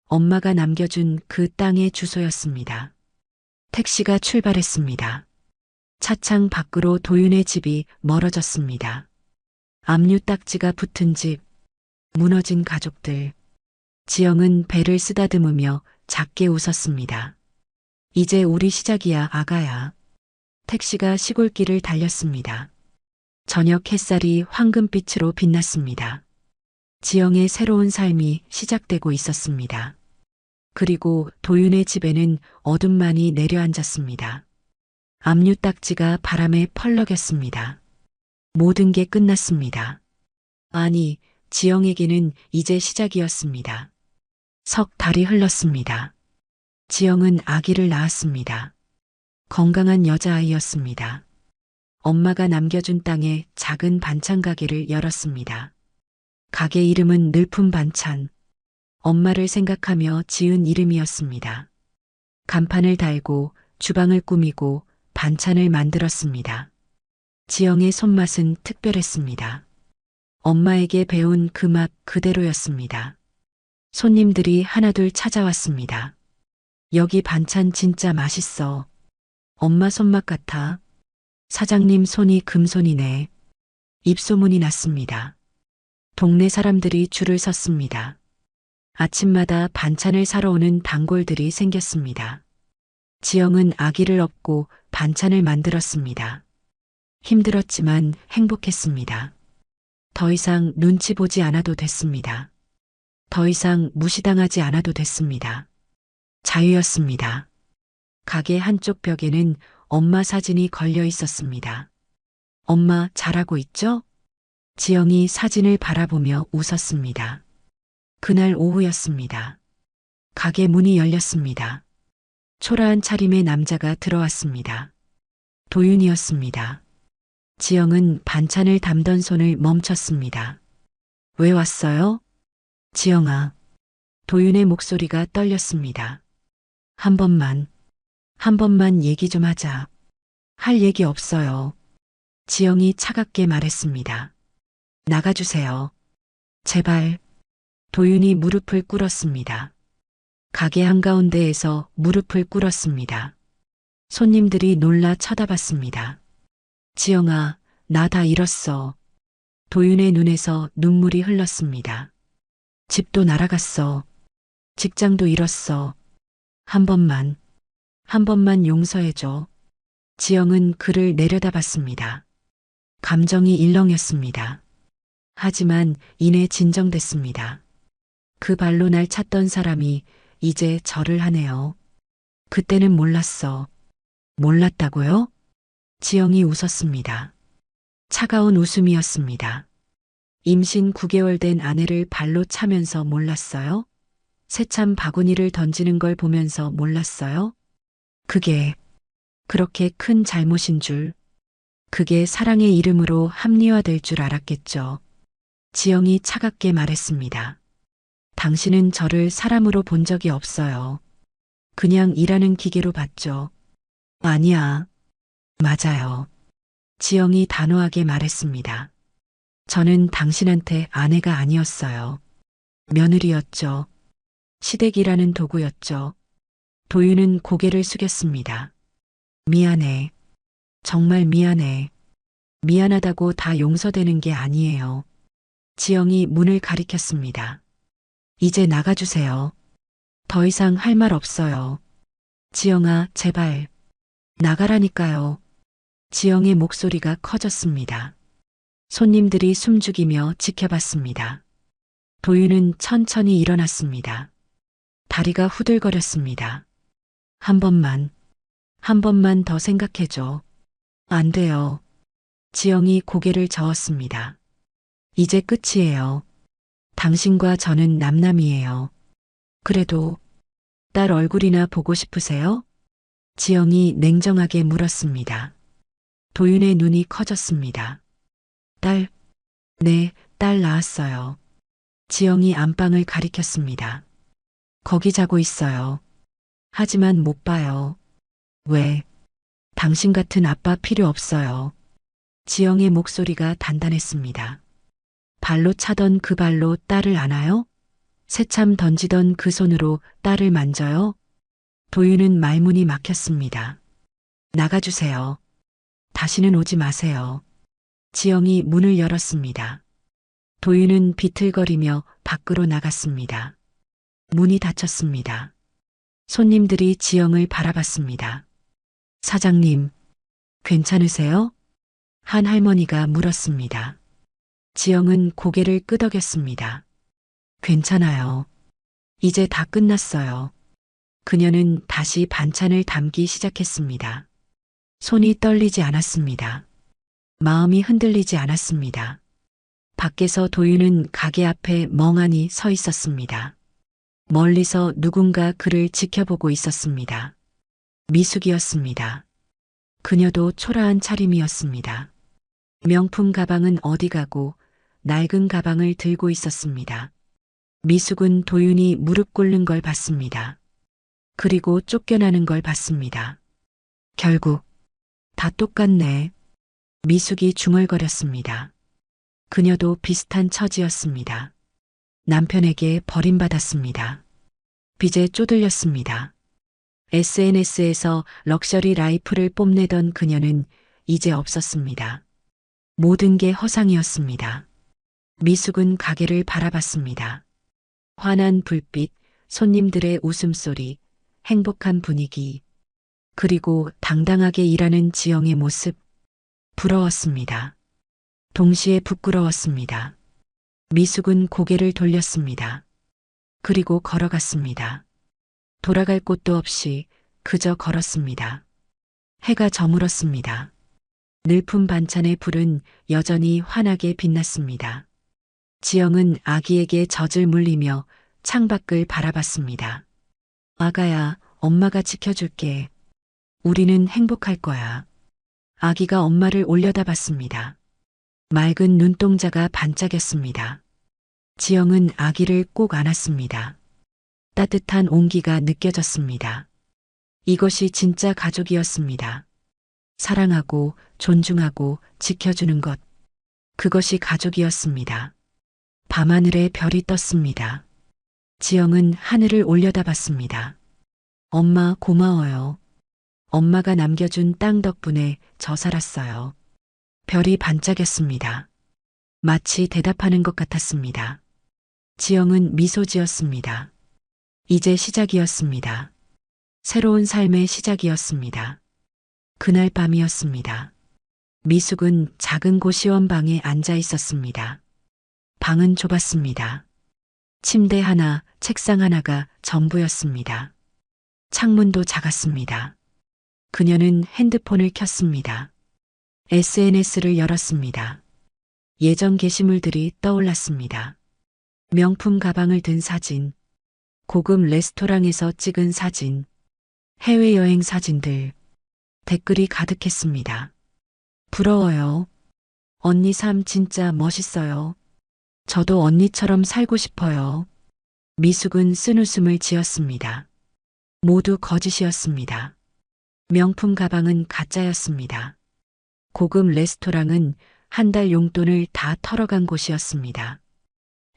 엄마가 남겨준 그 땅의 주소였습니다. 택시가 출발했습니다. 차창 밖으로 도윤의 집이 멀어졌습니다. 압류 딱지가 붙은 집, 무너진 가족들. 지영은 배를 쓰다듬으며 작게 웃었습니다. 이제 우리 시작이야, 아가야. 택시가 시골길을 달렸습니다. 저녁 햇살이 황금빛으로 빛났습니다. 지영의 새로운 삶이 시작되고 있었습니다. 그리고 도윤의 집에는 어둠만이 내려앉았습니다. 압류 딱지가 바람에 펄럭였습니다. 모든 게 끝났습니다. 아니, 지영에게는 이제 시작이었습니다. 석 달이 흘렀습니다. 지영은 아기를 낳았습니다. 건강한 여자아이였습니다. 엄마가 남겨준 땅에 작은 반찬 가게를 열었습니다. 가게 이름은 늘품 반찬. 엄마를 생각하며 지은 이름이었습니다. 간판을 달고 주방을 꾸미고 반찬을 만들었습니다. 지영의 손맛은 특별했습니다. 엄마에게 배운 그 맛 그대로였습니다. 손님들이 하나둘 찾아왔습니다. 여기 반찬 진짜 맛있어. 엄마 손맛 같아. 사장님 손이 금손이네. 입소문이 났습니다. 동네 사람들이 줄을 섰습니다. 아침마다 반찬을 사러 오는 단골들이 생겼습니다. 지영은 아기를 업고 반찬을 만들었습니다. 힘들었지만 행복했습니다. 더 이상 눈치 보지 않아도 됐습니다. 더 이상 무시당하지 않아도 됐습니다. 자유였습니다. 가게 한쪽 벽에는 엄마 사진이 걸려 있었습니다. 엄마 잘하고 있죠? 지영이 사진을 바라보며 웃었습니다. 그날 오후였습니다. 가게 문이 열렸습니다. 초라한 차림의 남자가 들어왔습니다. 도윤이었습니다. 지영은 반찬을 담던 손을 멈췄습니다. 왜 왔어요? 지영아. 도윤의 목소리가 떨렸습니다. 한 번만 얘기 좀 하자. 할 얘기 없어요. 지영이 차갑게 말했습니다. 나가주세요. 제발. 도윤이 무릎을 꿇었습니다. 가게 한가운데에서 무릎을 꿇었습니다. 손님들이 놀라 쳐다봤습니다. 지영아, 나 다 잃었어. 도윤의 눈에서 눈물이 흘렀습니다. 집도 날아갔어. 직장도 잃었어. 한 번만 용서해줘. 지영은 그를 내려다봤습니다. 감정이 일렁였습니다. 하지만 이내 진정됐습니다. 그 발로 날 찾던 사람이 이제 절을 하네요. 그때는 몰랐어. 몰랐다고요? 지영이 웃었습니다. 차가운 웃음이었습니다. 임신 9개월 된 아내를 발로 차면서 몰랐어요? 새참 바구니를 던지는 걸 보면서 몰랐어요? 그게 그렇게 큰 잘못인 줄, 그게 사랑의 이름으로 합리화될 줄 알았겠죠. 지영이 차갑게 말했습니다. 당신은 저를 사람으로 본 적이 없어요. 그냥 일하는 기계로 봤죠. 아니야. 맞아요. 지영이 단호하게 말했습니다. 저는 당신한테 아내가 아니었어요. 며느리였죠. 시댁이라는 도구였죠. 도윤은 고개를 숙였습니다. 미안해. 정말 미안해. 미안하다고 다 용서되는 게 아니에요. 지영이 문을 가리켰습니다. 이제 나가주세요. 더 이상 할 말 없어요. 지영아, 제발. 나가라니까요. 지영의 목소리가 커졌습니다. 손님들이 숨죽이며 지켜봤습니다. 도윤은 천천히 일어났습니다. 다리가 후들거렸습니다. 한 번만 더 생각해줘. 안 돼요. 지영이 고개를 저었습니다. 이제 끝이에요. 당신과 저는 남남이에요. 그래도 딸 얼굴이나 보고 싶으세요? 지영이 냉정하게 물었습니다. 도윤의 눈이 커졌습니다. 네, 딸 낳았어요. 지영이 안방을 가리켰습니다. 거기 자고 있어요. 하지만 못 봐요. 왜? 당신 같은 아빠 필요 없어요. 지영의 목소리가 단단했습니다. 발로 차던 그 발로 딸을 안아요? 새참 던지던 그 손으로 딸을 만져요? 도윤은 말문이 막혔습니다. 나가주세요. 다시는 오지 마세요. 지영이 문을 열었습니다. 도윤은 비틀거리며 밖으로 나갔습니다. 문이 닫혔습니다. 손님들이 지영을 바라봤습니다. 사장님, 괜찮으세요? 한 할머니가 물었습니다. 지영은 고개를 끄덕였습니다. 괜찮아요. 이제 다 끝났어요. 그녀는 다시 반찬을 담기 시작했습니다. 손이 떨리지 않았습니다. 마음이 흔들리지 않았습니다. 밖에서 도윤은 가게 앞에 멍하니 서 있었습니다. 멀리서 누군가 그를 지켜보고 있었습니다. 미숙이었습니다. 그녀도 초라한 차림이었습니다. 명품 가방은 어디 가고 낡은 가방을 들고 있었습니다. 미숙은 도윤이 무릎 꿇는 걸 봤습니다. 그리고 쫓겨나는 걸 봤습니다. 결국 다 똑같네. 미숙이 중얼거렸습니다. 그녀도 비슷한 처지였습니다. 남편에게 버림받았습니다. 빚에 쪼들렸습니다. SNS에서 럭셔리 라이프를 뽐내던 그녀는 이제 없었습니다. 모든 게 허상이었습니다. 미숙은 가게를 바라봤습니다. 환한 불빛, 손님들의 웃음소리, 행복한 분위기, 그리고 당당하게 일하는 지영의 모습, 부러웠습니다. 동시에 부끄러웠습니다. 미숙은 고개를 돌렸습니다. 그리고 걸어갔습니다. 돌아갈 곳도 없이 그저 걸었습니다. 해가 저물었습니다. 늘품 반찬의 불은 여전히 환하게 빛났습니다. 지영은 아기에게 젖을 물리며 창밖을 바라봤습니다. 아가야, 엄마가 지켜줄게. 우리는 행복할 거야. 아기가 엄마를 올려다봤습니다. 맑은 눈동자가 반짝였습니다. 지영은 아기를 꼭 안았습니다. 따뜻한 온기가 느껴졌습니다. 이것이 진짜 가족이었습니다. 사랑하고 존중하고 지켜주는 것. 그것이 가족이었습니다. 밤하늘에 별이 떴습니다. 지영은 하늘을 올려다봤습니다. 엄마 고마워요. 엄마가 남겨준 땅 덕분에 저 살았어요. 별이 반짝였습니다. 마치 대답하는 것 같았습니다. 지영은 미소 지었습니다. 이제 시작이었습니다. 새로운 삶의 시작이었습니다. 그날 밤이었습니다. 미숙은 작은 고시원 방에 앉아 있었습니다. 방은 좁았습니다. 침대 하나, 책상 하나가 전부였습니다. 창문도 작았습니다. 그녀는 핸드폰을 켰습니다. SNS를 열었습니다. 예전 게시물들이 떠올랐습니다. 명품 가방을 든 사진, 고급 레스토랑에서 찍은 사진, 해외여행 사진들, 댓글이 가득했습니다. 부러워요. 언니 삶 진짜 멋있어요. 저도 언니처럼 살고 싶어요. 미숙은 쓴웃음을 지었습니다. 모두 거짓이었습니다. 명품 가방은 가짜였습니다. 고급 레스토랑은 한 달 용돈을 다 털어간 곳이었습니다.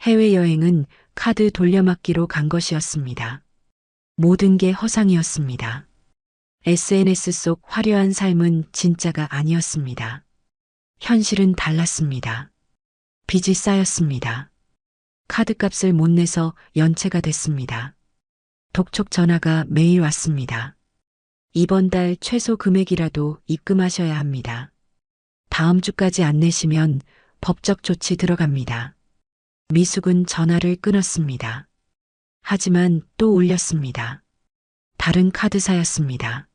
해외여행은 카드 돌려막기로 간 것이었습니다. 모든 게 허상이었습니다. SNS 속 화려한 삶은 진짜가 아니었습니다. 현실은 달랐습니다. 빚이 쌓였습니다. 카드값을 못 내서 연체가 됐습니다. 독촉 전화가 매일 왔습니다. 이번 달 최소 금액이라도 입금하셔야 합니다. 다음 주까지 안 내시면 법적 조치 들어갑니다. 미숙은 전화를 끊었습니다. 하지만 또 울렸습니다. 다른 카드사였습니다.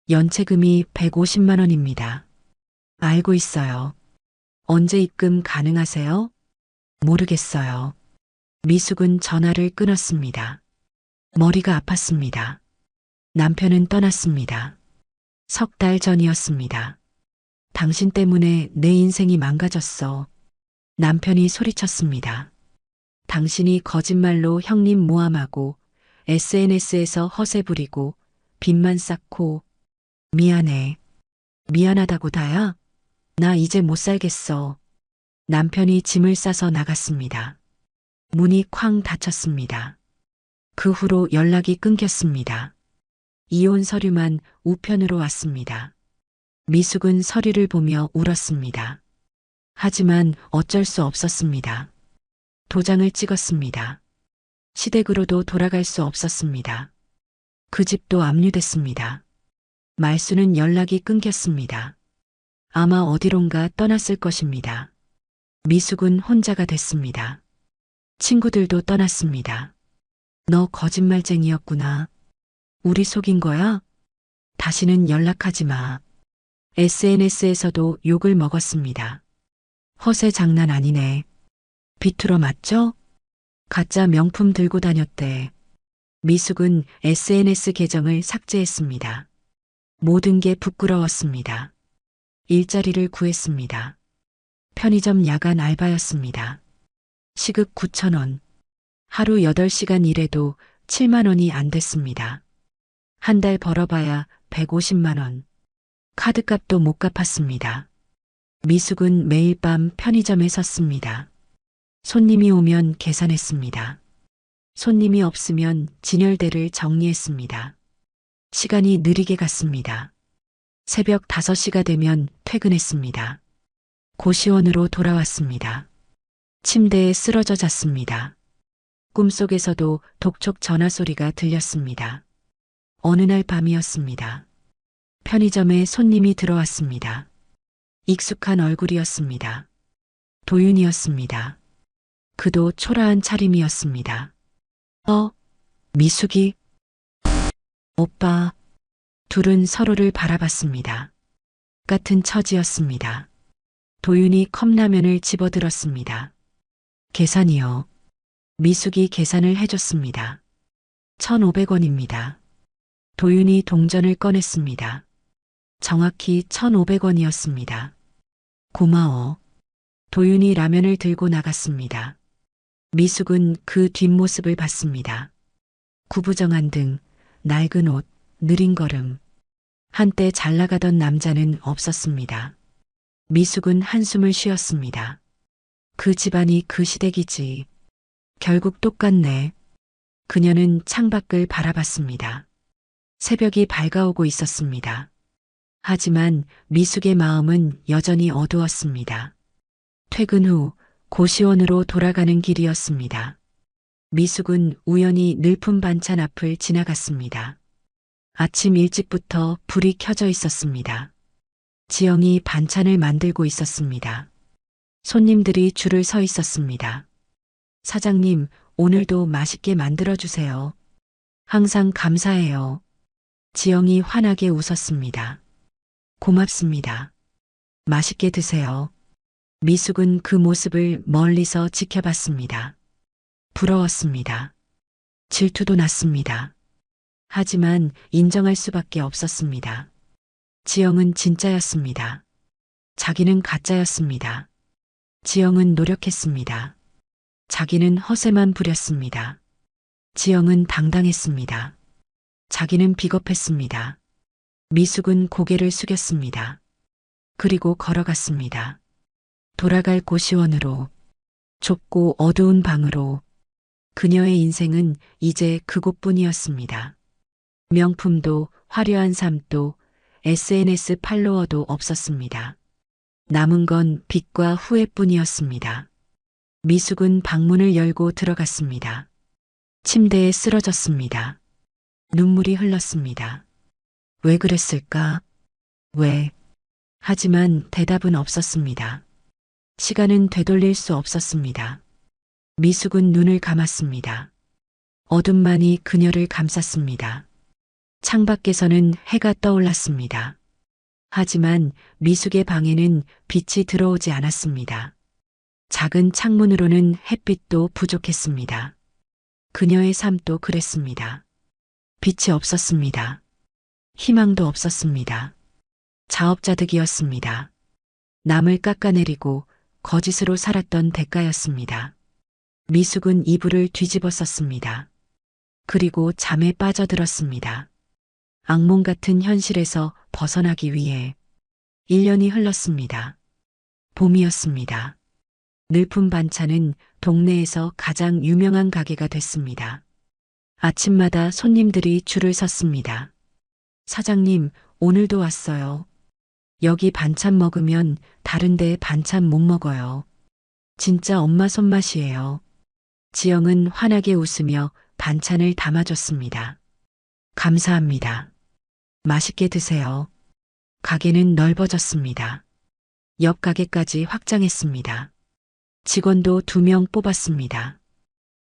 연체금이 150만 원입니다. 알고 있어요. 언제 입금 가능하세요? 모르겠어요. 미숙은 전화를 끊었습니다. 머리가 아팠습니다. 남편은 떠났습니다. 석 달 전이었습니다. 당신 때문에 내 인생이 망가졌어. 남편이 소리쳤습니다. 당신이 거짓말로 형님 모함하고 SNS에서 허세 부리고 빚만 쌓고 미안해. 미안하다고 다야? 나 이제 못 살겠어. 남편이 짐을 싸서 나갔습니다. 문이 쾅 닫혔습니다. 그 후로 연락이 끊겼습니다. 이혼 서류만 우편으로 왔습니다. 미숙은 서류를 보며 울었습니다. 하지만 어쩔 수 없었습니다. 도장을 찍었습니다. 시댁으로도 돌아갈 수 없었습니다. 그 집도 압류됐습니다. 말수는 연락이 끊겼습니다. 아마 어디론가 떠났을 것입니다. 미숙은 혼자가 됐습니다. 친구들도 떠났습니다. 너 거짓말쟁이였구나. 우리 속인 거야? 다시는 연락하지 마. SNS에서도 욕을 먹었습니다. 허세 장난 아니네. 비투러 맞죠? 가짜 명품 들고 다녔대. 미숙은 SNS 계정을 삭제했습니다. 모든 게 부끄러웠습니다. 일자리를 구했습니다. 편의점 야간 알바였습니다. 시급 9,000원. 하루 8시간 일해도 7만 원이 안 됐습니다. 한 달 벌어봐야 150만 원. 카드값도 못 갚았습니다. 미숙은 매일 밤 편의점에 섰습니다. 손님이 오면 계산했습니다. 손님이 없으면 진열대를 정리했습니다. 시간이 느리게 갔습니다. 새벽 5시가 되면 퇴근했습니다. 고시원으로 돌아왔습니다. 침대에 쓰러져 잤습니다. 꿈속에서도 독촉 전화 소리가 들렸습니다. 어느 날 밤이었습니다. 편의점에 손님이 들어왔습니다. 익숙한 얼굴이었습니다. 도윤이었습니다. 그도 초라한 차림이었습니다. 미숙이? 오빠. 둘은 서로를 바라봤습니다. 같은 처지였습니다. 도윤이 컵라면을 집어들었습니다. 계산이요. 미숙이 계산을 해줬습니다. 1,500원입니다. 도윤이 동전을 꺼냈습니다. 정확히 1,500원이었습니다. 고마워. 도윤이 라면을 들고 나갔습니다. 미숙은 그 뒷모습을 봤습니다. 구부정한 등, 낡은 옷, 느린 걸음. 한때 잘 나가던 남자는 없었습니다. 미숙은 한숨을 쉬었습니다. 그 집안이 그 시댁이지. 결국 똑같네. 그녀는 창밖을 바라봤습니다. 새벽이 밝아오고 있었습니다. 하지만 미숙의 마음은 여전히 어두웠습니다. 퇴근 후 고시원으로 돌아가는 길이었습니다. 미숙은 우연히 늘품 반찬 앞을 지나갔습니다. 아침 일찍부터 불이 켜져 있었습니다. 지영이 반찬을 만들고 있었습니다. 손님들이 줄을 서 있었습니다. 사장님, 오늘도 맛있게 만들어주세요. 항상 감사해요. 지영이 환하게 웃었습니다. 고맙습니다. 맛있게 드세요. 미숙은 그 모습을 멀리서 지켜봤습니다. 부러웠습니다. 질투도 났습니다. 하지만 인정할 수밖에 없었습니다. 지영은 진짜였습니다. 자기는 가짜였습니다. 지영은 노력했습니다. 자기는 허세만 부렸습니다. 지영은 당당했습니다. 자기는 비겁했습니다. 미숙은 고개를 숙였습니다. 그리고 걸어갔습니다. 돌아갈 고시원으로, 좁고 어두운 방으로. 그녀의 인생은 이제 그곳뿐이었습니다. 명품도 화려한 삶도 SNS 팔로워도 없었습니다. 남은 건 빚과 후회뿐이었습니다. 미숙은 방문을 열고 들어갔습니다. 침대에 쓰러졌습니다. 눈물이 흘렀습니다. 왜 그랬을까? 왜? 하지만 대답은 없었습니다. 시간은 되돌릴 수 없었습니다. 미숙은 눈을 감았습니다. 어둠만이 그녀를 감쌌습니다. 창밖에서는 해가 떠올랐습니다. 하지만 미숙의 방에는 빛이 들어오지 않았습니다. 작은 창문으로는 햇빛도 부족했습니다. 그녀의 삶도 그랬습니다. 빛이 없었습니다. 희망도 없었습니다. 자업자득이었습니다. 남을 깎아내리고 거짓으로 살았던 대가였습니다. 미숙은 이불을 뒤집어 썼습니다. 그리고 잠에 빠져들었습니다. 악몽 같은 현실에서 벗어나기 위해 1년이 흘렀습니다. 봄이었습니다. 늘품 반찬은 동네에서 가장 유명한 가게가 됐습니다. 아침마다 손님들이 줄을 섰습니다. 사장님, 오늘도 왔어요. 여기 반찬 먹으면 다른 데 반찬 못 먹어요. 진짜 엄마 손맛이에요. 지영은 환하게 웃으며 반찬을 담아줬습니다. 감사합니다. 맛있게 드세요. 가게는 넓어졌습니다. 옆 가게까지 확장했습니다. 직원도 2명 뽑았습니다.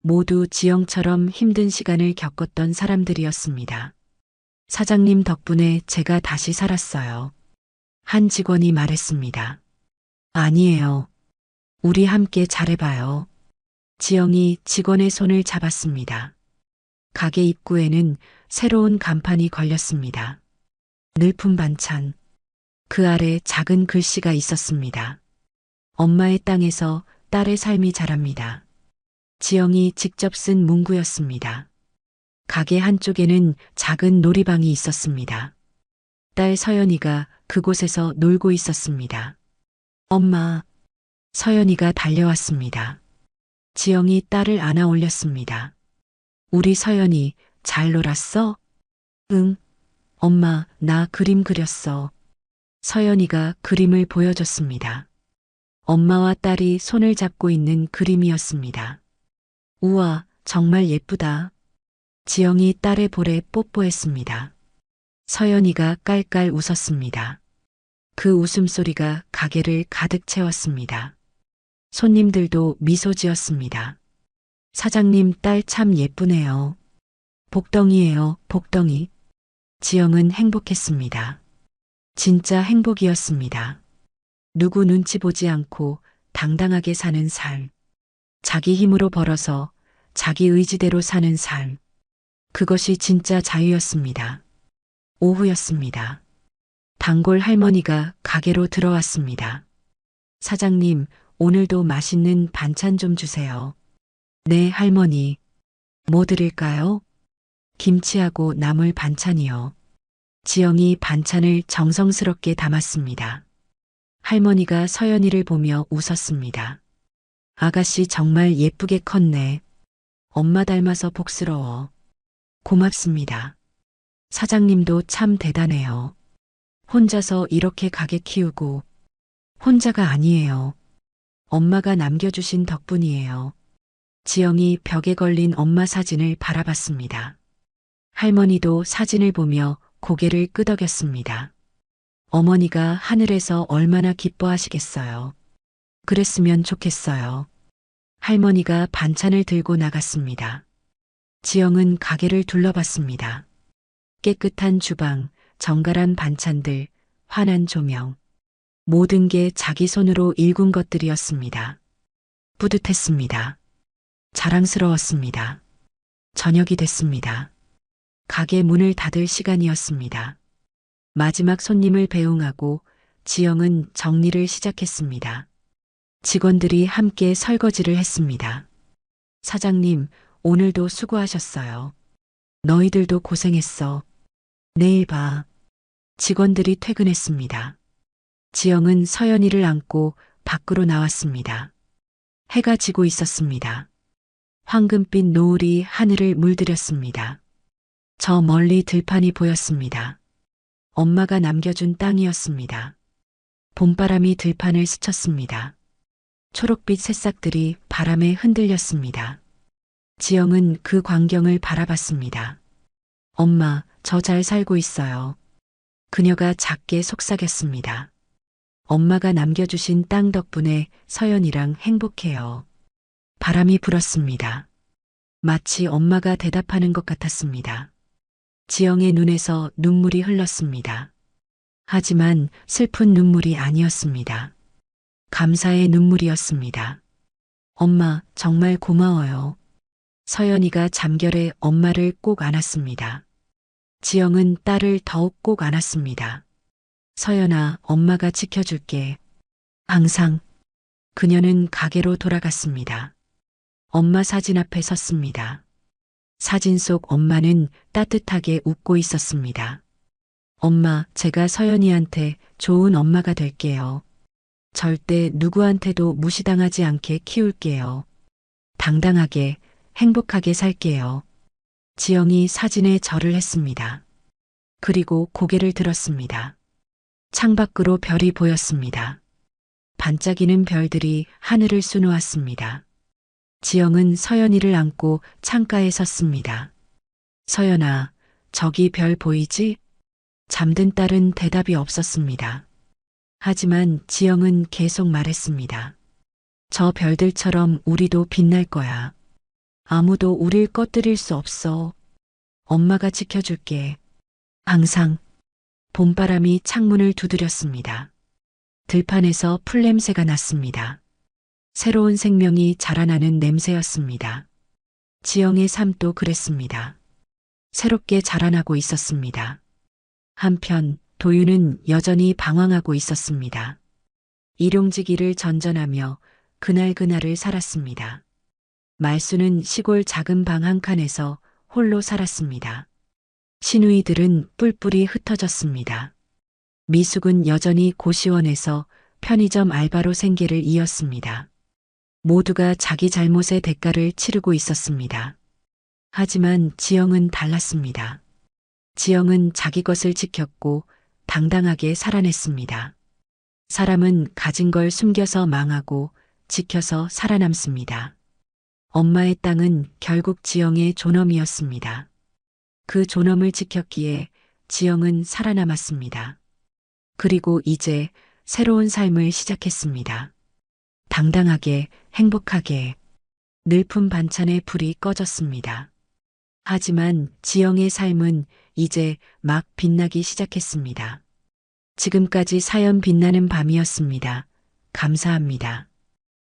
모두 지영처럼 힘든 시간을 겪었던 사람들이었습니다. 사장님 덕분에 제가 다시 살았어요. 한 직원이 말했습니다. 아니에요. 우리 함께 잘해봐요. 지영이 직원의 손을 잡았습니다. 가게 입구에는 새로운 간판이 걸렸습니다. 늘품 반찬. 그 아래 작은 글씨가 있었습니다. 엄마의 땅에서 딸의 삶이 자랍니다. 지영이 직접 쓴 문구였습니다. 가게 한쪽에는 작은 놀이방이 있었습니다. 딸 서연이가 그곳에서 놀고 있었습니다. 엄마. 서연이가 달려왔습니다. 지영이 딸을 안아 올렸습니다. 우리 서연이 잘 놀았어? 응. 엄마, 나 그림 그렸어. 서연이가 그림을 보여줬습니다. 엄마와 딸이 손을 잡고 있는 그림이었습니다. 우와, 정말 예쁘다. 지영이 딸의 볼에 뽀뽀했습니다. 서연이가 깔깔 웃었습니다. 그 웃음소리가 가게를 가득 채웠습니다. 손님들도 미소 지었습니다. 사장님 딸 참 예쁘네요. 복덩이에요, 복덩이. 지영은 행복했습니다. 진짜 행복이었습니다. 누구 눈치 보지 않고 당당하게 사는 삶. 자기 힘으로 벌어서 자기 의지대로 사는 삶. 그것이 진짜 자유였습니다. 오후였습니다. 단골 할머니가 가게로 들어왔습니다. 사장님, 오늘도 맛있는 반찬 좀 주세요. 네, 할머니. 뭐 드릴까요? 김치하고 나물 반찬이요. 지영이 반찬을 정성스럽게 담았습니다. 할머니가 서연이를 보며 웃었습니다. 아가씨 정말 예쁘게 컸네. 엄마 닮아서 복스러워. 고맙습니다. 사장님도 참 대단해요. 혼자서 이렇게 가게 키우고. 혼자가 아니에요. 엄마가 남겨주신 덕분이에요. 지영이 벽에 걸린 엄마 사진을 바라봤습니다. 할머니도 사진을 보며 고개를 끄덕였습니다. 어머니가 하늘에서 얼마나 기뻐하시겠어요. 그랬으면 좋겠어요. 할머니가 반찬을 들고 나갔습니다. 지영은 가게를 둘러봤습니다. 깨끗한 주방, 정갈한 반찬들, 환한 조명. 모든 게 자기 손으로 일군 것들이었습니다. 뿌듯했습니다. 자랑스러웠습니다. 저녁이 됐습니다. 가게 문을 닫을 시간이었습니다. 마지막 손님을 배웅하고 지영은 정리를 시작했습니다. 직원들이 함께 설거지를 했습니다. 사장님, 오늘도 수고하셨어요. 너희들도 고생했어. 내일 봐. 직원들이 퇴근했습니다. 지영은 서연이를 안고 밖으로 나왔습니다. 해가 지고 있었습니다. 황금빛 노을이 하늘을 물들였습니다. 저 멀리 들판이 보였습니다. 엄마가 남겨준 땅이었습니다. 봄바람이 들판을 스쳤습니다. 초록빛 새싹들이 바람에 흔들렸습니다. 지영은 그 광경을 바라봤습니다. 엄마, 저 잘 살고 있어요. 그녀가 작게 속삭였습니다. 엄마가 남겨주신 땅 덕분에 서연이랑 행복해요. 바람이 불었습니다. 마치 엄마가 대답하는 것 같았습니다. 지영의 눈에서 눈물이 흘렀습니다. 하지만 슬픈 눈물이 아니었습니다. 감사의 눈물이었습니다. 엄마, 정말 고마워요. 서연이가 잠결에 엄마를 꼭 안았습니다. 지영은 딸을 더욱 꼭 안았습니다. 서연아, 엄마가 지켜줄게. 항상. 그녀는 가게로 돌아갔습니다. 엄마 사진 앞에 섰습니다. 사진 속 엄마는 따뜻하게 웃고 있었습니다. 엄마, 제가 서연이한테 좋은 엄마가 될게요. 절대 누구한테도 무시당하지 않게 키울게요. 당당하게, 행복하게 살게요. 지영이 사진에 절을 했습니다. 그리고 고개를 들었습니다. 창밖으로 별이 보였습니다. 반짝이는 별들이 하늘을 수놓았습니다. 지영은 서연이를 안고 창가에 섰습니다. 서연아, 저기 별 보이지? 잠든 딸은 대답이 없었습니다. 하지만 지영은 계속 말했습니다. 저 별들처럼 우리도 빛날 거야. 아무도 우릴 꺼뜨릴 수 없어. 엄마가 지켜줄게. 항상. 봄바람이 창문을 두드렸습니다. 들판에서 풀냄새가 났습니다. 새로운 생명이 자라나는 냄새였습니다. 지영의 삶도 그랬습니다. 새롭게 자라나고 있었습니다. 한편 도윤은 여전히 방황하고 있었습니다. 일용직일을 전전하며 그날그날을 살았습니다. 말수는 시골 작은 방 한 칸에서 홀로 살았습니다. 시누이들은 뿔뿔이 흩어졌습니다. 미숙은 여전히 고시원에서 편의점 알바로 생계를 이었습니다. 모두가 자기 잘못의 대가를 치르고 있었습니다. 하지만 지영은 달랐습니다. 지영은 자기 것을 지켰고 당당하게 살아냈습니다. 사람은 가진 걸 숨겨서 망하고 지켜서 살아남습니다. 엄마의 땅은 결국 지영의 존엄이었습니다. 그 존엄을 지켰기에 지영은 살아남았습니다. 그리고 이제 새로운 삶을 시작했습니다. 당당하게, 행복하게. 늘품 반찬에 불이 꺼졌습니다. 하지만 지영의 삶은 이제 막 빛나기 시작했습니다. 지금까지 사연 빛나는 밤이었습니다. 감사합니다.